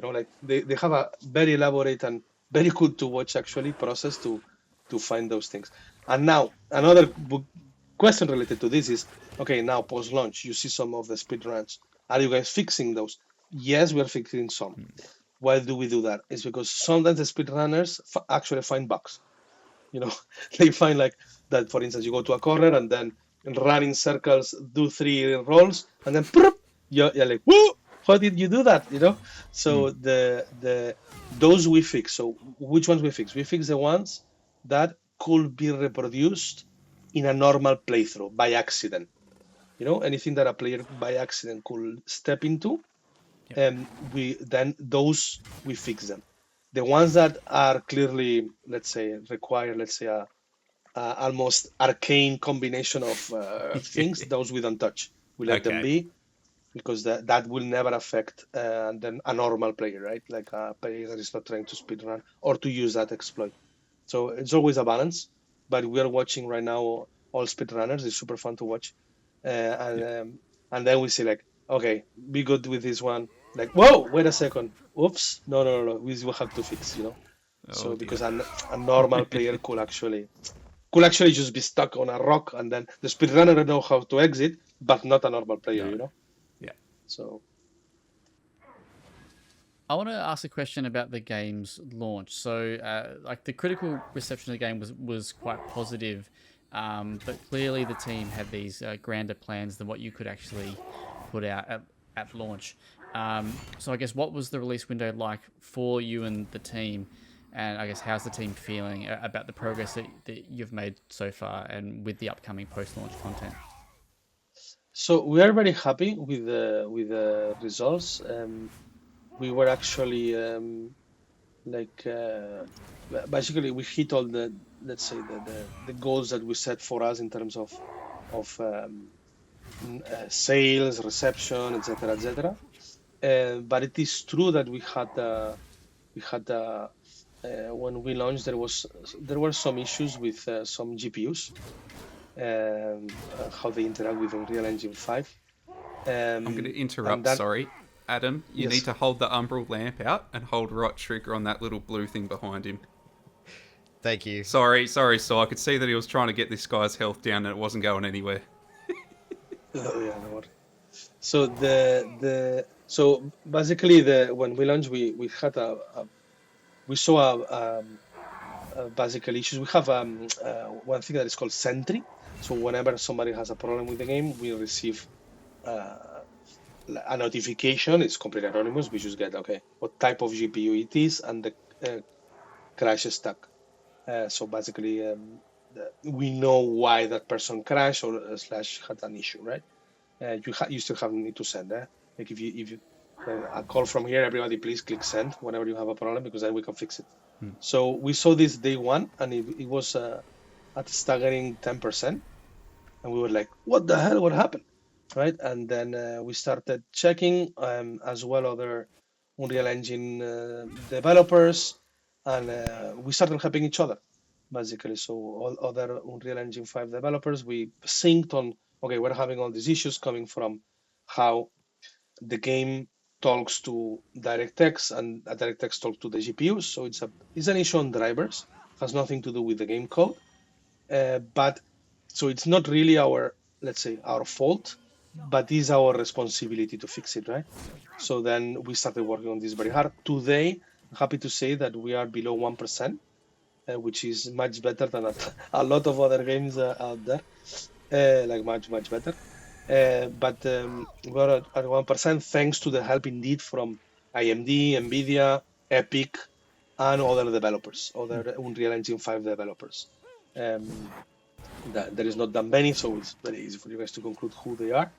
S4: like they have a very elaborate and very cool to watch actually process to find those things. And now another question related to this is, okay, now post launch, you see some of the speedruns. Are you guys fixing those? Yes, we're fixing some. Why do we do that? It's because sometimes the speedrunners actually find bugs. They find like that, for instance, you go to a corner and then run in circles, do 3 rolls, and then you're like, whoa, how did you do that? So the those we fix. So which ones we fix? We fix the ones that could be reproduced in a normal playthrough by accident. Anything that a player by accident could step into, and we fix them. The ones that are clearly, let's say, require, let's say, a almost arcane combination of things, those we don't touch. We let them be, because that will never affect then a normal player, right? Like a player that is not trying to speedrun or to use that exploit. So it's always a balance. But we are watching right now all speedrunners. It's super fun to watch, and then we see like, okay, be good with this one. Like, whoa, wait a second, oops, no, we will have to fix, so because a normal player could actually just be stuck on a rock, and then the speedrunner know how to exit, but not a normal player,
S3: Yeah.
S4: So
S1: I want to ask a question about the game's launch. So, like the critical reception of the game was quite positive, but clearly the team had these grander plans than what you could actually put out at launch. So I guess what was the release window like for you and the team? And I guess how's the team feeling about the progress that you've made so far and with the upcoming post-launch content?
S4: So we are very happy with the results. we were actually basically we hit all the, let's say, the goals that we set for us in terms of sales, reception, etc., etc. But it is true that we had when we launched there were some issues with some GPUs, how they interact with Unreal Engine 5.
S3: I'm going to interrupt,
S4: and that,
S3: sorry. Adam, you
S4: yes.
S3: need to hold the umbral lamp out and hold right trigger on that little blue thing behind him.
S2: Thank you.
S3: Sorry, Saul. I could see that he was trying to get this guy's health down and it wasn't going anywhere.
S4: Oh, yeah, no worries. So so basically when we launched, we had we saw basic issues. We have one thing that is called Sentry. So whenever somebody has a problem with the game, we receive a notification. It's completely anonymous. We just get what type of GPU it is and the crash stack. So basically, we know why that person crashed or slash had an issue, right? You still have need to send. Like if you a call from here, everybody please click send whenever you have a problem, because then we can fix it. So we saw this day one, and it was at a staggering 10%, and we were like, "What the hell? What happened?" Right? And then we started checking as well other Unreal Engine developers, and we started helping each other, basically. So all other Unreal Engine 5 developers, we synced on, okay, we're having all these issues coming from how the game talks to DirectX and DirectX talks to the GPUs. So it's an issue on drivers, has nothing to do with the game code. But so it's not really let's say, our fault, but is our responsibility to fix it, right? So then we started working on this very hard. Today, I'm happy to say that we are below 1%, which is much better than a lot of other games out there, like much better. But we're at 1% thanks to the help indeed from AMD, NVIDIA, Epic, and other developers, other Unreal Engine 5 developers. There is not that many, so it's very easy for you guys to conclude who they are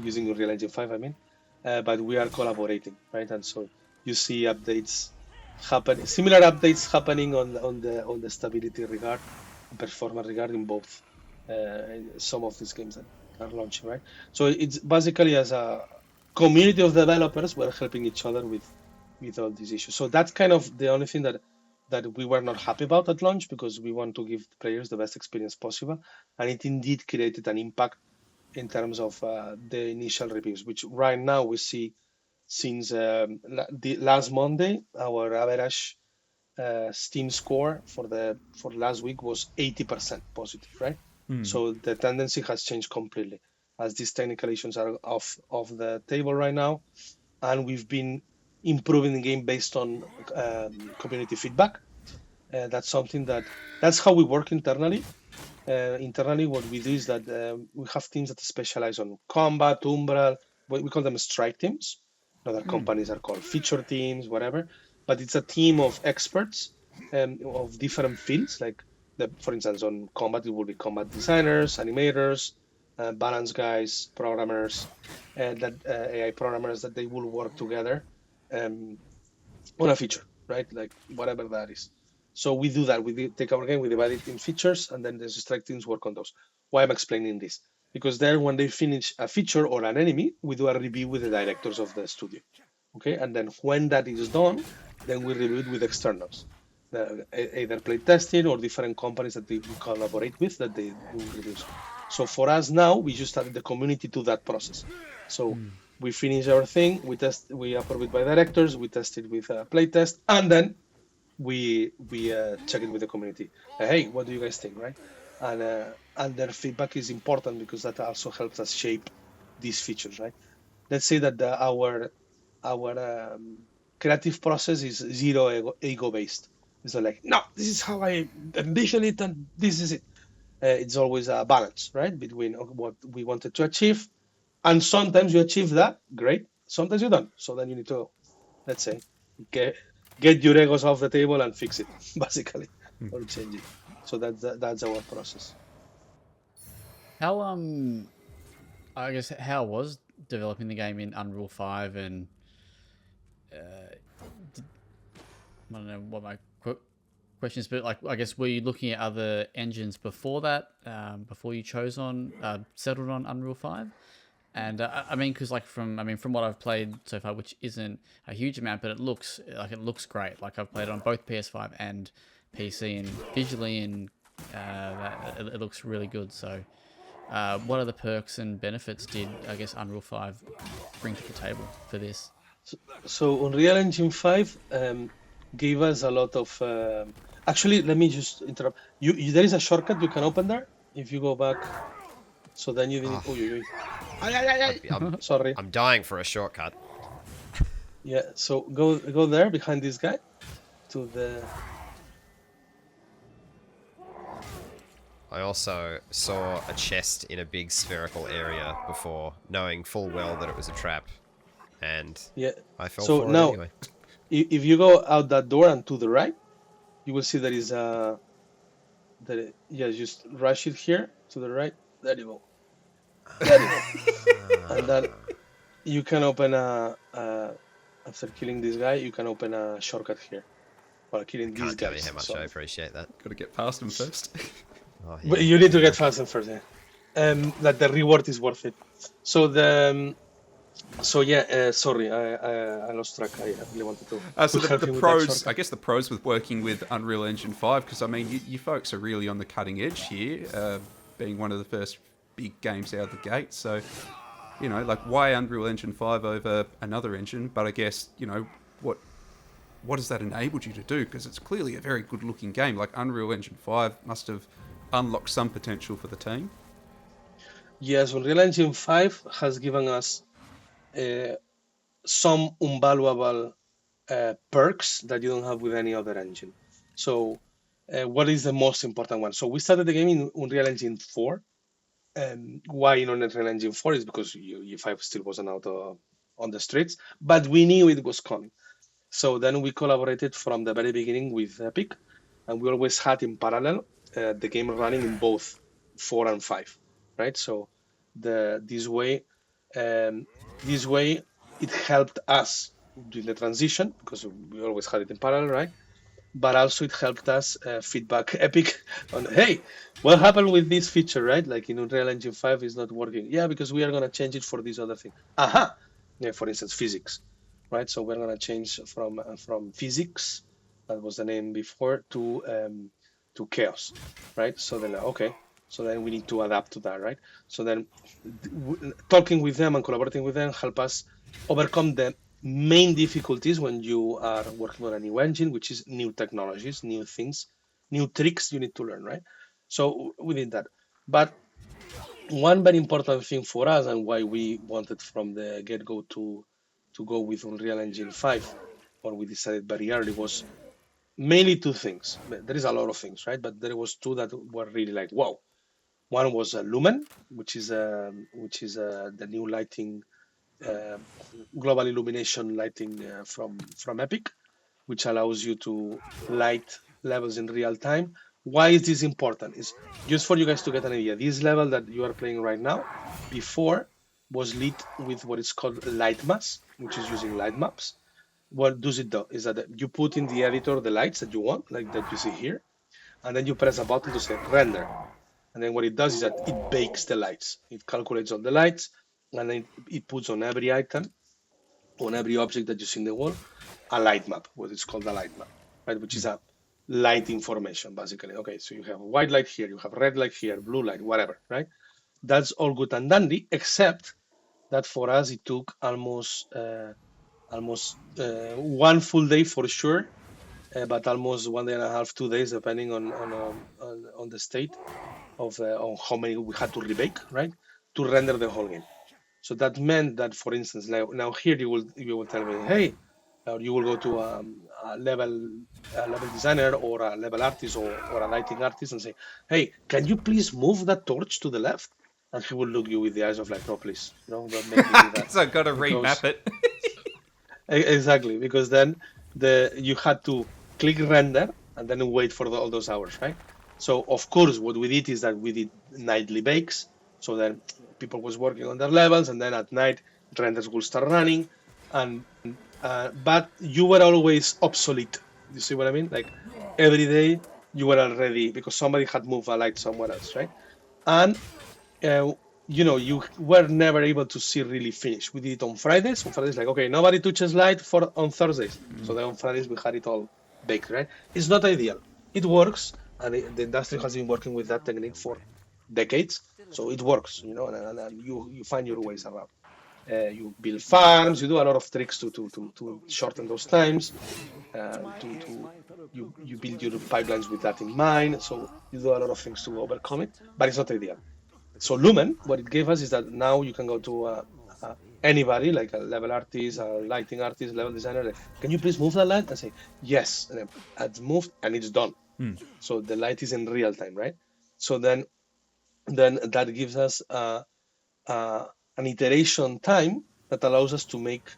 S4: using Unreal Engine 5, I mean. But we are collaborating, right? And so you see updates happening, similar updates happening on the stability regard, performance regard in both some of these games that are launching, right? So it's basically, as a community of developers, we're helping each other with all these issues. So that's kind of the only thing that we were not happy about at launch, because we want to give players the best experience possible, and it indeed created an impact in terms of the initial reviews, which right now we see since the last Monday, our average Steam score for last week was 80% positive, right? So the tendency has changed completely, as these technical issues are off the table right now, and we've been improving the game based on community feedback. That's something that's how we work internally. Internally, what we do is that we have teams that specialize on combat, umbral. We call them strike teams. Other companies are called feature teams, whatever. But it's a team of experts of different fields. Like, for instance, on combat, it will be combat designers, animators, balance guys, programmers, AI programmers, that they will work together on a feature, right? Like whatever that is. So we do that. We take our game, we divide it in features, and then the strike teams work on those. Why I'm explaining this? Because there, when they finish a feature or an enemy, we do a review with the directors of the studio. Okay, and then when that is done, then we review it with externals, either play testing or different companies that we collaborate with that they do reviews. So for us now, we just added the community to that process. So we finish our thing, we approve it by directors, we test it with a playtest, and then we check it with the community. Hey, what do you guys think, right? And their feedback is important, because that also helps us shape these features, right? Let's say that our creative process is zero ego based. It's not like, no, this is how I envision it, and this is it. It's always a balance, right, between what we wanted to achieve, and sometimes you achieve that, great. Sometimes you don't. So then you need to, let's say, get your egos off the table and fix it, basically, or change it. So that's our process.
S1: How I guess how was developing the game in Unreal 5, and I don't know what my questions, but like, I guess, were you looking at other engines before that, before you settled on Unreal 5? And I mean, because like from what I've played so far, which isn't a huge amount, but it looks great. Like I've played it on both PS5 and PC, and visually, and it looks really good. So, what other perks and benefits did, I guess, Unreal 5 bring to the table for this?
S4: So Unreal Engine 5 gave us a lot of. Actually, let me just interrupt. There is a shortcut you can open there if you go back. So then you didn't. Sorry.
S2: I'm dying for a shortcut.
S4: Yeah. So go there behind this guy, to the.
S2: I also saw a chest in a big spherical area before, knowing full well that it was a trap, and
S4: Yeah.
S2: I fell
S4: So
S2: for it
S4: now,
S2: anyway.
S4: if you go out that door and to the right, you will see there is a. Just rush it here to the right. There you go. There you go. And then you can open after killing this guy, you can open a shortcut here. While killing these
S2: Can't tell you
S4: guys.
S2: how much I appreciate that.
S3: Got to get past him first.
S2: Oh,
S4: But you need to get fast and first, yeah. That the reward is worth it. So sorry, I lost track. I really wanted to.
S3: So
S4: to help
S3: the
S4: you with that
S3: pros,
S4: shortcut.
S3: I guess the pros with working with Unreal Engine 5, because I mean, you folks are really on the cutting edge here, being one of the first big games out of the gate. So, you know, like, why Unreal Engine 5 over another engine? But I guess, you know, what has that enabled you to do? Because it's clearly a very good looking game. Like, Unreal Engine 5 must have unlocked some potential for the team.
S4: Yes, Unreal Engine 5 has given us some invaluable perks that you don't have with any other engine. So, what is the most important one? So, we started the game in Unreal Engine 4. Why in Unreal Engine 4 is because UE5 still wasn't out on the streets, but we knew it was coming. So then we collaborated from the very beginning with Epic, and we always had in parallel the game running in both 4 and 5, right? So this way it helped us during the transition because we always had it in parallel, right? But also it helped us feedback Epic on, hey, what happened with this feature, right? Like in Unreal Engine 5 is not working. Yeah, because we are going to change it for this other thing. Aha! Yeah, for instance, physics, right? So we're going to change from physics, that was the name before, to chaos, right? So then, okay. So then we need to adapt to that, right? So then talking with them and collaborating with them help us overcome the main difficulties when you are working on a new engine, which is new technologies, new things, new tricks you need to learn, right? So we did that. But one very important thing for us and why we wanted from the get-go to go with Unreal Engine 5, or we decided very early, was mainly two things. There is a lot of things, right? But there was two that were really like, wow. One was Lumen, which is the new lighting, global illumination lighting from Epic, which allows you to light levels in real time. Why is this important? It's just for you guys to get an idea. This level that you are playing right now, before, was lit with what is called light mask, which is using light maps. What does it do? Is that you put in the editor the lights that you want, like that you see here, and then you press a button to say render. And then what it does is that it bakes the lights. It calculates all the lights, and then it puts on every item, on every object that you see in the wall, a light map, what is called a light map, right? Which is a light information, basically. Okay, so you have white light here, you have red light here, blue light, whatever, right? That's all good and dandy, except that for us it took almost 1 full day for sure, but almost 1.5 days, 2 days, depending on the state of on how many we had to rebake, right, to render the whole game. So that meant that, for instance, now here you will tell me, hey, you will go to a level designer or a level artist or a lighting artist and say, hey, can you please move that torch to the left? And he will look you with the eyes of like, no, please, no, don't make me do that.
S3: So I've got to remap it.
S4: Exactly, because then you had to click render and then wait for all those hours, right? So of course, what we did is that we did nightly bakes. So then people was working on their levels, and then at night renders will start running, and but you were always obsolete. You see what I mean? Like every day you were already, because somebody had moved a light somewhere else, right? And uh, you were never able to see really finish. We did it on Fridays. On Fridays, like, okay, nobody touches light for on Thursdays. So then on Fridays we had it all baked, right? It's not ideal. It works, and the industry has been working with that technique for decades. So it works, and you find your ways around. You build farms, you do a lot of tricks to shorten those times. You build your pipelines with that in mind. So you do a lot of things to overcome it, but it's not ideal. So Lumen, what it gave us is that now you can go to anybody, like a level artist, a lighting artist, level designer. Like, can you please move that light? And say yes, and then it's moved and it's done. So the light is in real time, right? So then that gives us an iteration time that allows us to make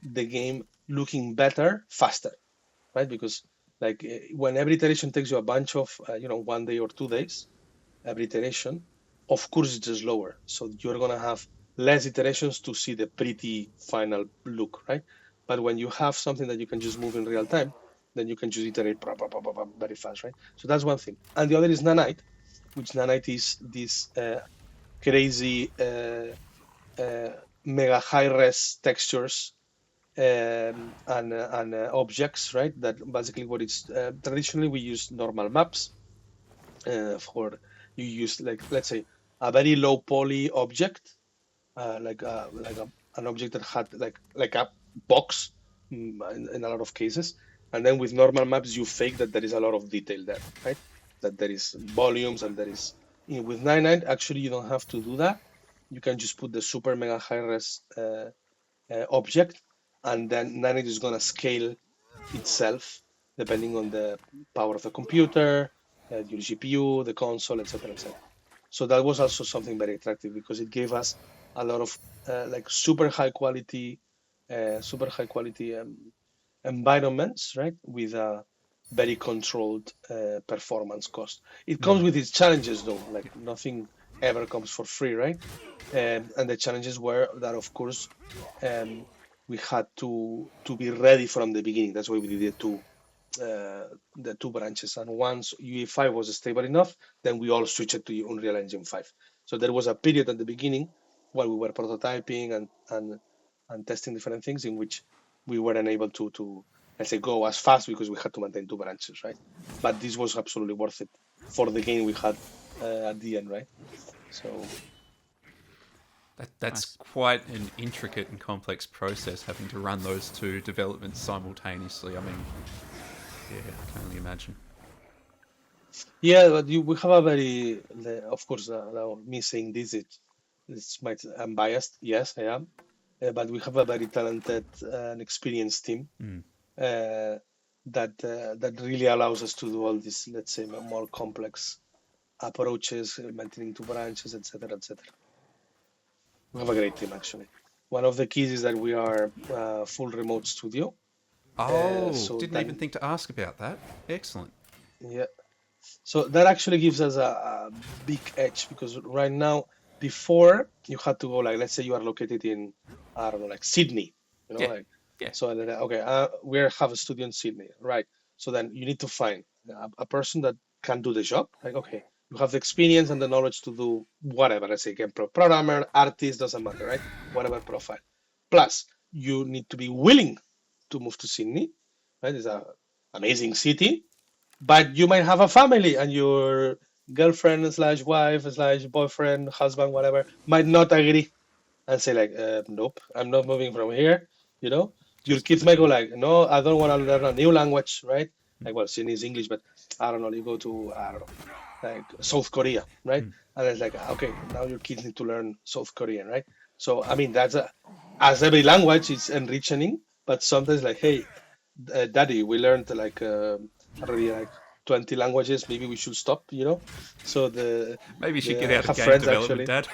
S4: the game looking better faster, right? Because like when every iteration takes you a bunch of 1 day or 2 days, every iteration, of course it's just lower. So you're gonna have less iterations to see the pretty final look, right? But when you have something that you can just move in real time, then you can just iterate very fast, right? So that's one thing. And the other is Nanite, which Nanite is this crazy mega high res textures and objects, right? That basically what it's traditionally we use normal maps for you use, like, let's say a very low poly object, an object that had like a box in a lot of cases, and then with normal maps you fake that there is a lot of detail there, right? That there is volumes and there is with 99 actually you don't have to do that. You can just put the super mega high res object, and then 99 is going to scale itself depending on the power of the computer, your GPU, the console, etc., etc. So that was also something very attractive because it gave us a lot of like super high quality environments, right? With a very controlled performance cost. It comes with its challenges, though. Like nothing ever comes for free, right? And the challenges were that, of course, we had to be ready from the beginning. That's why we did the two branches. And once UE5 was stable enough, then we all switched to Unreal Engine 5. So there was a period at the beginning while we were prototyping and testing different things in which we weren't able to let's say go as fast because we had to maintain two branches, right? But this was absolutely worth it for the game we had at the end, right? So
S3: that's quite an intricate and complex process, having to run those two developments simultaneously. I mean, yeah, I can only imagine.
S4: yeah, but we have a very, of course, now me saying this, I'm biased. Yes, I am, but we have a very talented and experienced team that really allows us to do all these, let's say, more complex approaches, maintaining two branches, etc., etc. We have a great team, actually. One of the keys is that we are full remote studio.
S3: Oh, didn't even think to ask about that. Excellent.
S4: Yeah. So that actually gives us a big edge because right now, before you had to go, like, let's say you are located in, I don't know, like Sydney,
S3: Yeah.
S4: So okay, we have a studio in Sydney, right? So then you need to find a person that can do the job. Like, okay, you have the experience and the knowledge to do whatever. Let's say game programmer, artist, doesn't matter, right? Whatever profile. Plus, you need to be willing to move to Sydney, right? It's an amazing city, but you might have a family and your girlfriend slash wife slash boyfriend, husband, whatever, might not agree and say like, nope, I'm not moving from here, your kids might go like, no, I don't want to learn a new language, right? Like, well, Sydney is English, but I don't know, you go to, I don't know, like South Korea, right? And it's like, okay, now your kids need to learn South Korean, right? So, I mean, as every language is enriching, but sometimes like, hey, daddy, we learned like already like 20 languages, maybe we should stop, So
S3: maybe you should
S4: the,
S3: get
S4: I
S3: out of
S4: have
S3: game
S4: friends,
S3: development,
S4: actually.
S3: Dad.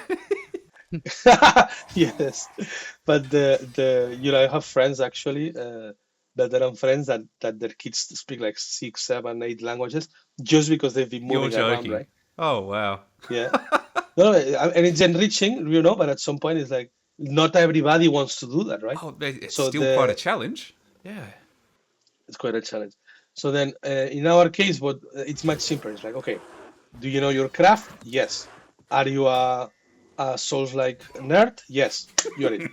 S4: Yes, but I have friends actually, veteran friends that their kids speak like 6, 7, 8 languages just because they've been
S3: You're
S4: moving around,
S3: joking.
S4: right?
S3: Oh, wow.
S4: Yeah. No, and it's enriching, but at some point it's like not everybody wants to do that, right?
S3: Oh, it's
S4: So
S3: still quite a challenge. Yeah.
S4: it's quite a challenge. So then, in our case, what it's much simpler. It's like, okay, do you know your craft? Yes. Are you a Souls-like nerd? Yes, you're it,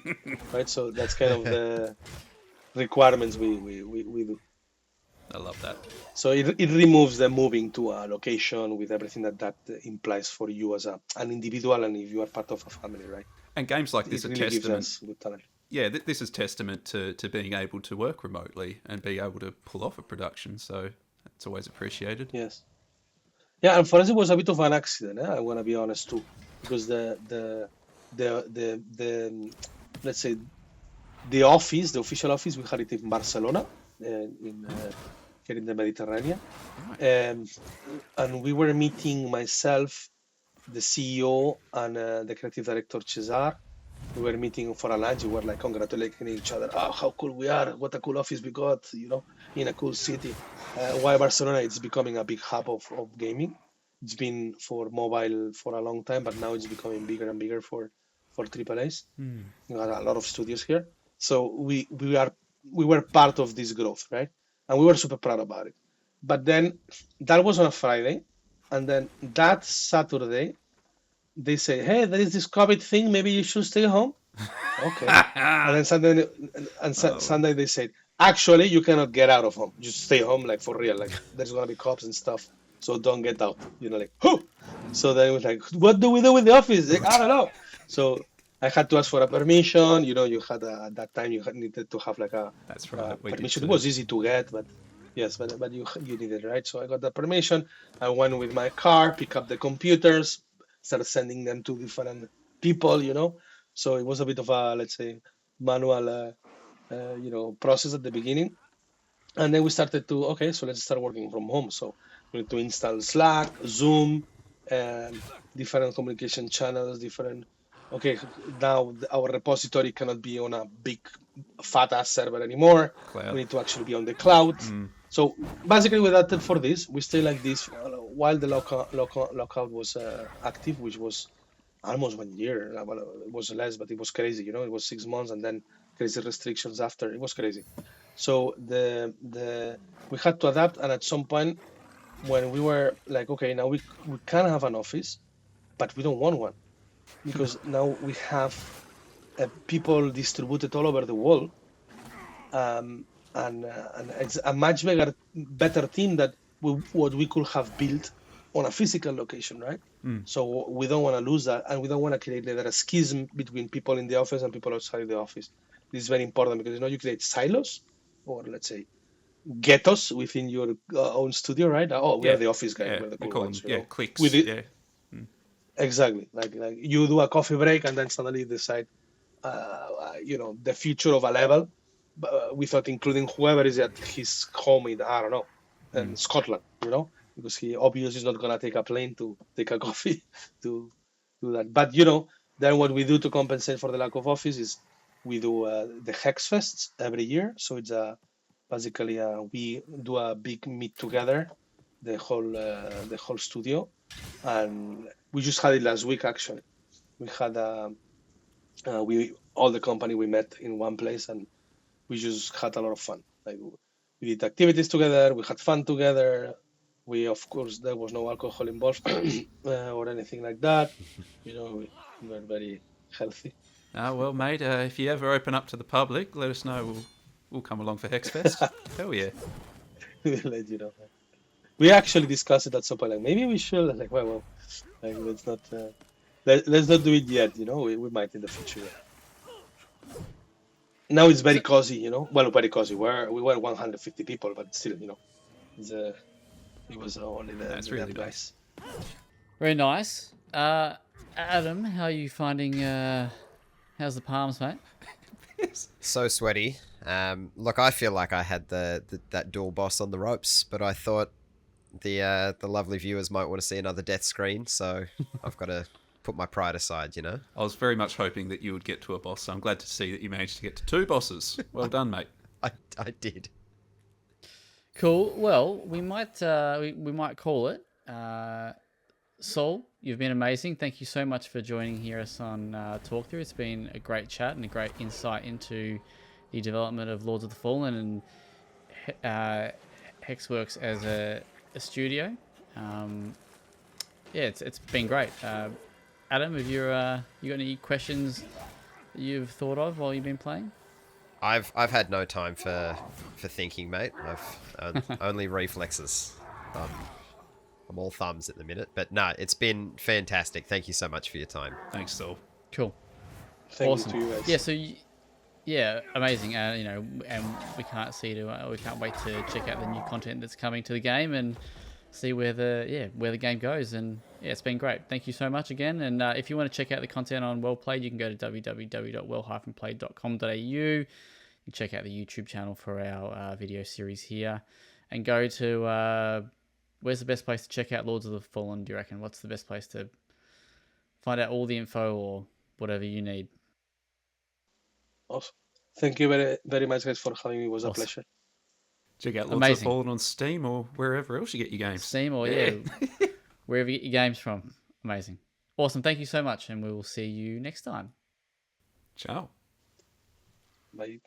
S4: right? So that's kind of the requirements we do.
S3: I love that.
S4: So it removes the moving to a location with everything that implies for you as an individual, and if you are part of a family, right?
S3: And games like this
S4: It
S3: are
S4: really gives
S3: testament.
S4: us good talent.
S3: Yeah, this is testament to being able to work remotely and be able to pull off a production. So it's always appreciated.
S4: Yes. Yeah, and for us it was a bit of an accident. I want to be honest too, because the let's say the office, the official office, we had it in Barcelona, in here in the Mediterranean, and we were meeting myself, the CEO, and the creative director Cesar. We were meeting for a lunch. We were like congratulating each other. Oh, how cool we are! What a cool office we got! In a cool city. Why Barcelona? It's becoming a big hub of gaming. It's been for mobile for a long time, but now it's becoming bigger and bigger for AAAs. We got a lot of studios here, so we were part of this growth, right? And we were super proud about it. But then that was on a Friday, and then that Saturday they say, "Hey, there is this COVID thing. Maybe you should stay home." Okay. And then Sunday they said, "Actually, you cannot get out of home. Just stay home, like for real. Like there's gonna be cops and stuff, so don't get out." Like, who? So then it was like, "What do we do with the office?" Like, I don't know. So I had to ask for a permission. You had at that time needed to have like a
S3: That's right. We did
S4: permission. It
S3: too.
S4: was easy to get, but yes, but you needed, right? So I got the permission. I went with my car, pick up the computers, started sending them to different people. So it was a bit of a, let's say, manual process at the beginning, and then we started to, okay, so let's start working from home. So we need to install Slack, Zoom, and different communication channels, different. Okay, now our repository cannot be on a big fat ass server anymore.
S3: Cloud.
S4: We need to actually be on the cloud. So basically, we adapted for this. We stay like this while the lockout was active, which was almost 1 year. Well, it was less, but it was crazy. It was 6 months, and then crazy restrictions after. It was crazy. So we had to adapt, and at some point, when we were like, okay, now we can have an office, but we don't want one because now we have people distributed all over the world, and it's a much better team that what we could have built on a physical location, right? So we don't want to lose that, and we don't want to create either a schism between people in the office and people outside the office. This is very important because you create silos, or let's say ghettos within your own studio, right? Oh, we are the office guy.
S3: Yeah,
S4: We're the
S3: we
S4: cool
S3: call
S4: ones,
S3: them cliques.
S4: With it,
S3: Yeah.
S4: exactly. Like you do a coffee break and then suddenly you decide, the future of a level, without including whoever is at his home in, I don't know, in Scotland, because he obviously is not gonna take a plane to take a coffee to do that. But then what we do to compensate for the lack of office is we do the Hex Fests every year. So it's basically we do a big meet together, the whole studio, and we just had it last week actually. We had we all the company we met in one place, and we just had a lot of fun. Like we did activities together, we had fun together. We, of course, there was no alcohol involved or anything like that. We were very healthy.
S3: Well, mate, if you ever open up to the public, let us know. We'll come along for Hexfest. Hell yeah.
S4: We'll let you know. We actually discussed it at some point. Like maybe we should. Like well, like let's not let's not do it yet. We might in the future. Yeah. Now it's very cozy. Well, very cozy. We were 150 people, but still, it was only
S3: That's really
S4: nice.
S1: Very nice. Adam, how are you finding? How's the palms, mate?
S2: So sweaty. Look, I feel like I had that dual boss on the ropes, but I thought the lovely viewers might want to see another death screen, so I've got to put my pride aside,
S3: I was very much hoping that you would get to a boss, so I'm glad to see that you managed to get to 2 bosses. Well done, mate.
S2: I did.
S1: Cool. Well, we might call it. Saul, you've been amazing. Thank you so much for joining here us on Talkthrough. It's been a great chat and a great insight into the development of Lords of the Fallen and Hexworks as a studio. Yeah, it's been great. Adam, have you got any questions that you've thought of while you've been playing?
S2: I've had no time for thinking, mate. I've only reflexes. I'm all thumbs at the minute, but no, it's been fantastic. Thank you so much for your time.
S3: Thanks, Saul.
S1: Cool.
S4: Thank
S1: Awesome.
S4: you to you guys.
S1: Yeah. So. Yeah, amazing. You know, and we can't wait to check out the new content that's coming to the game and see where the game goes. And yeah, it's been great. Thank you so much again. And if you want to check out the content on WellPlayed, you can go to www.well-played.com.au. You can check out the YouTube channel for our video series here, and go to where's the best place to check out Lords of the Fallen? Do you reckon? What's the best place to find out all the info or whatever you need?
S4: Awesome. Thank you very, very much, guys, for having me. It was a
S1: Awesome.
S4: pleasure.
S3: Check out Lords of
S1: Amazing.
S3: the Fallen on Steam or wherever else you get your games.
S1: Steam or wherever you get your games from. Amazing. Awesome. Thank you so much, and we will see you next time.
S3: Ciao.
S4: Bye.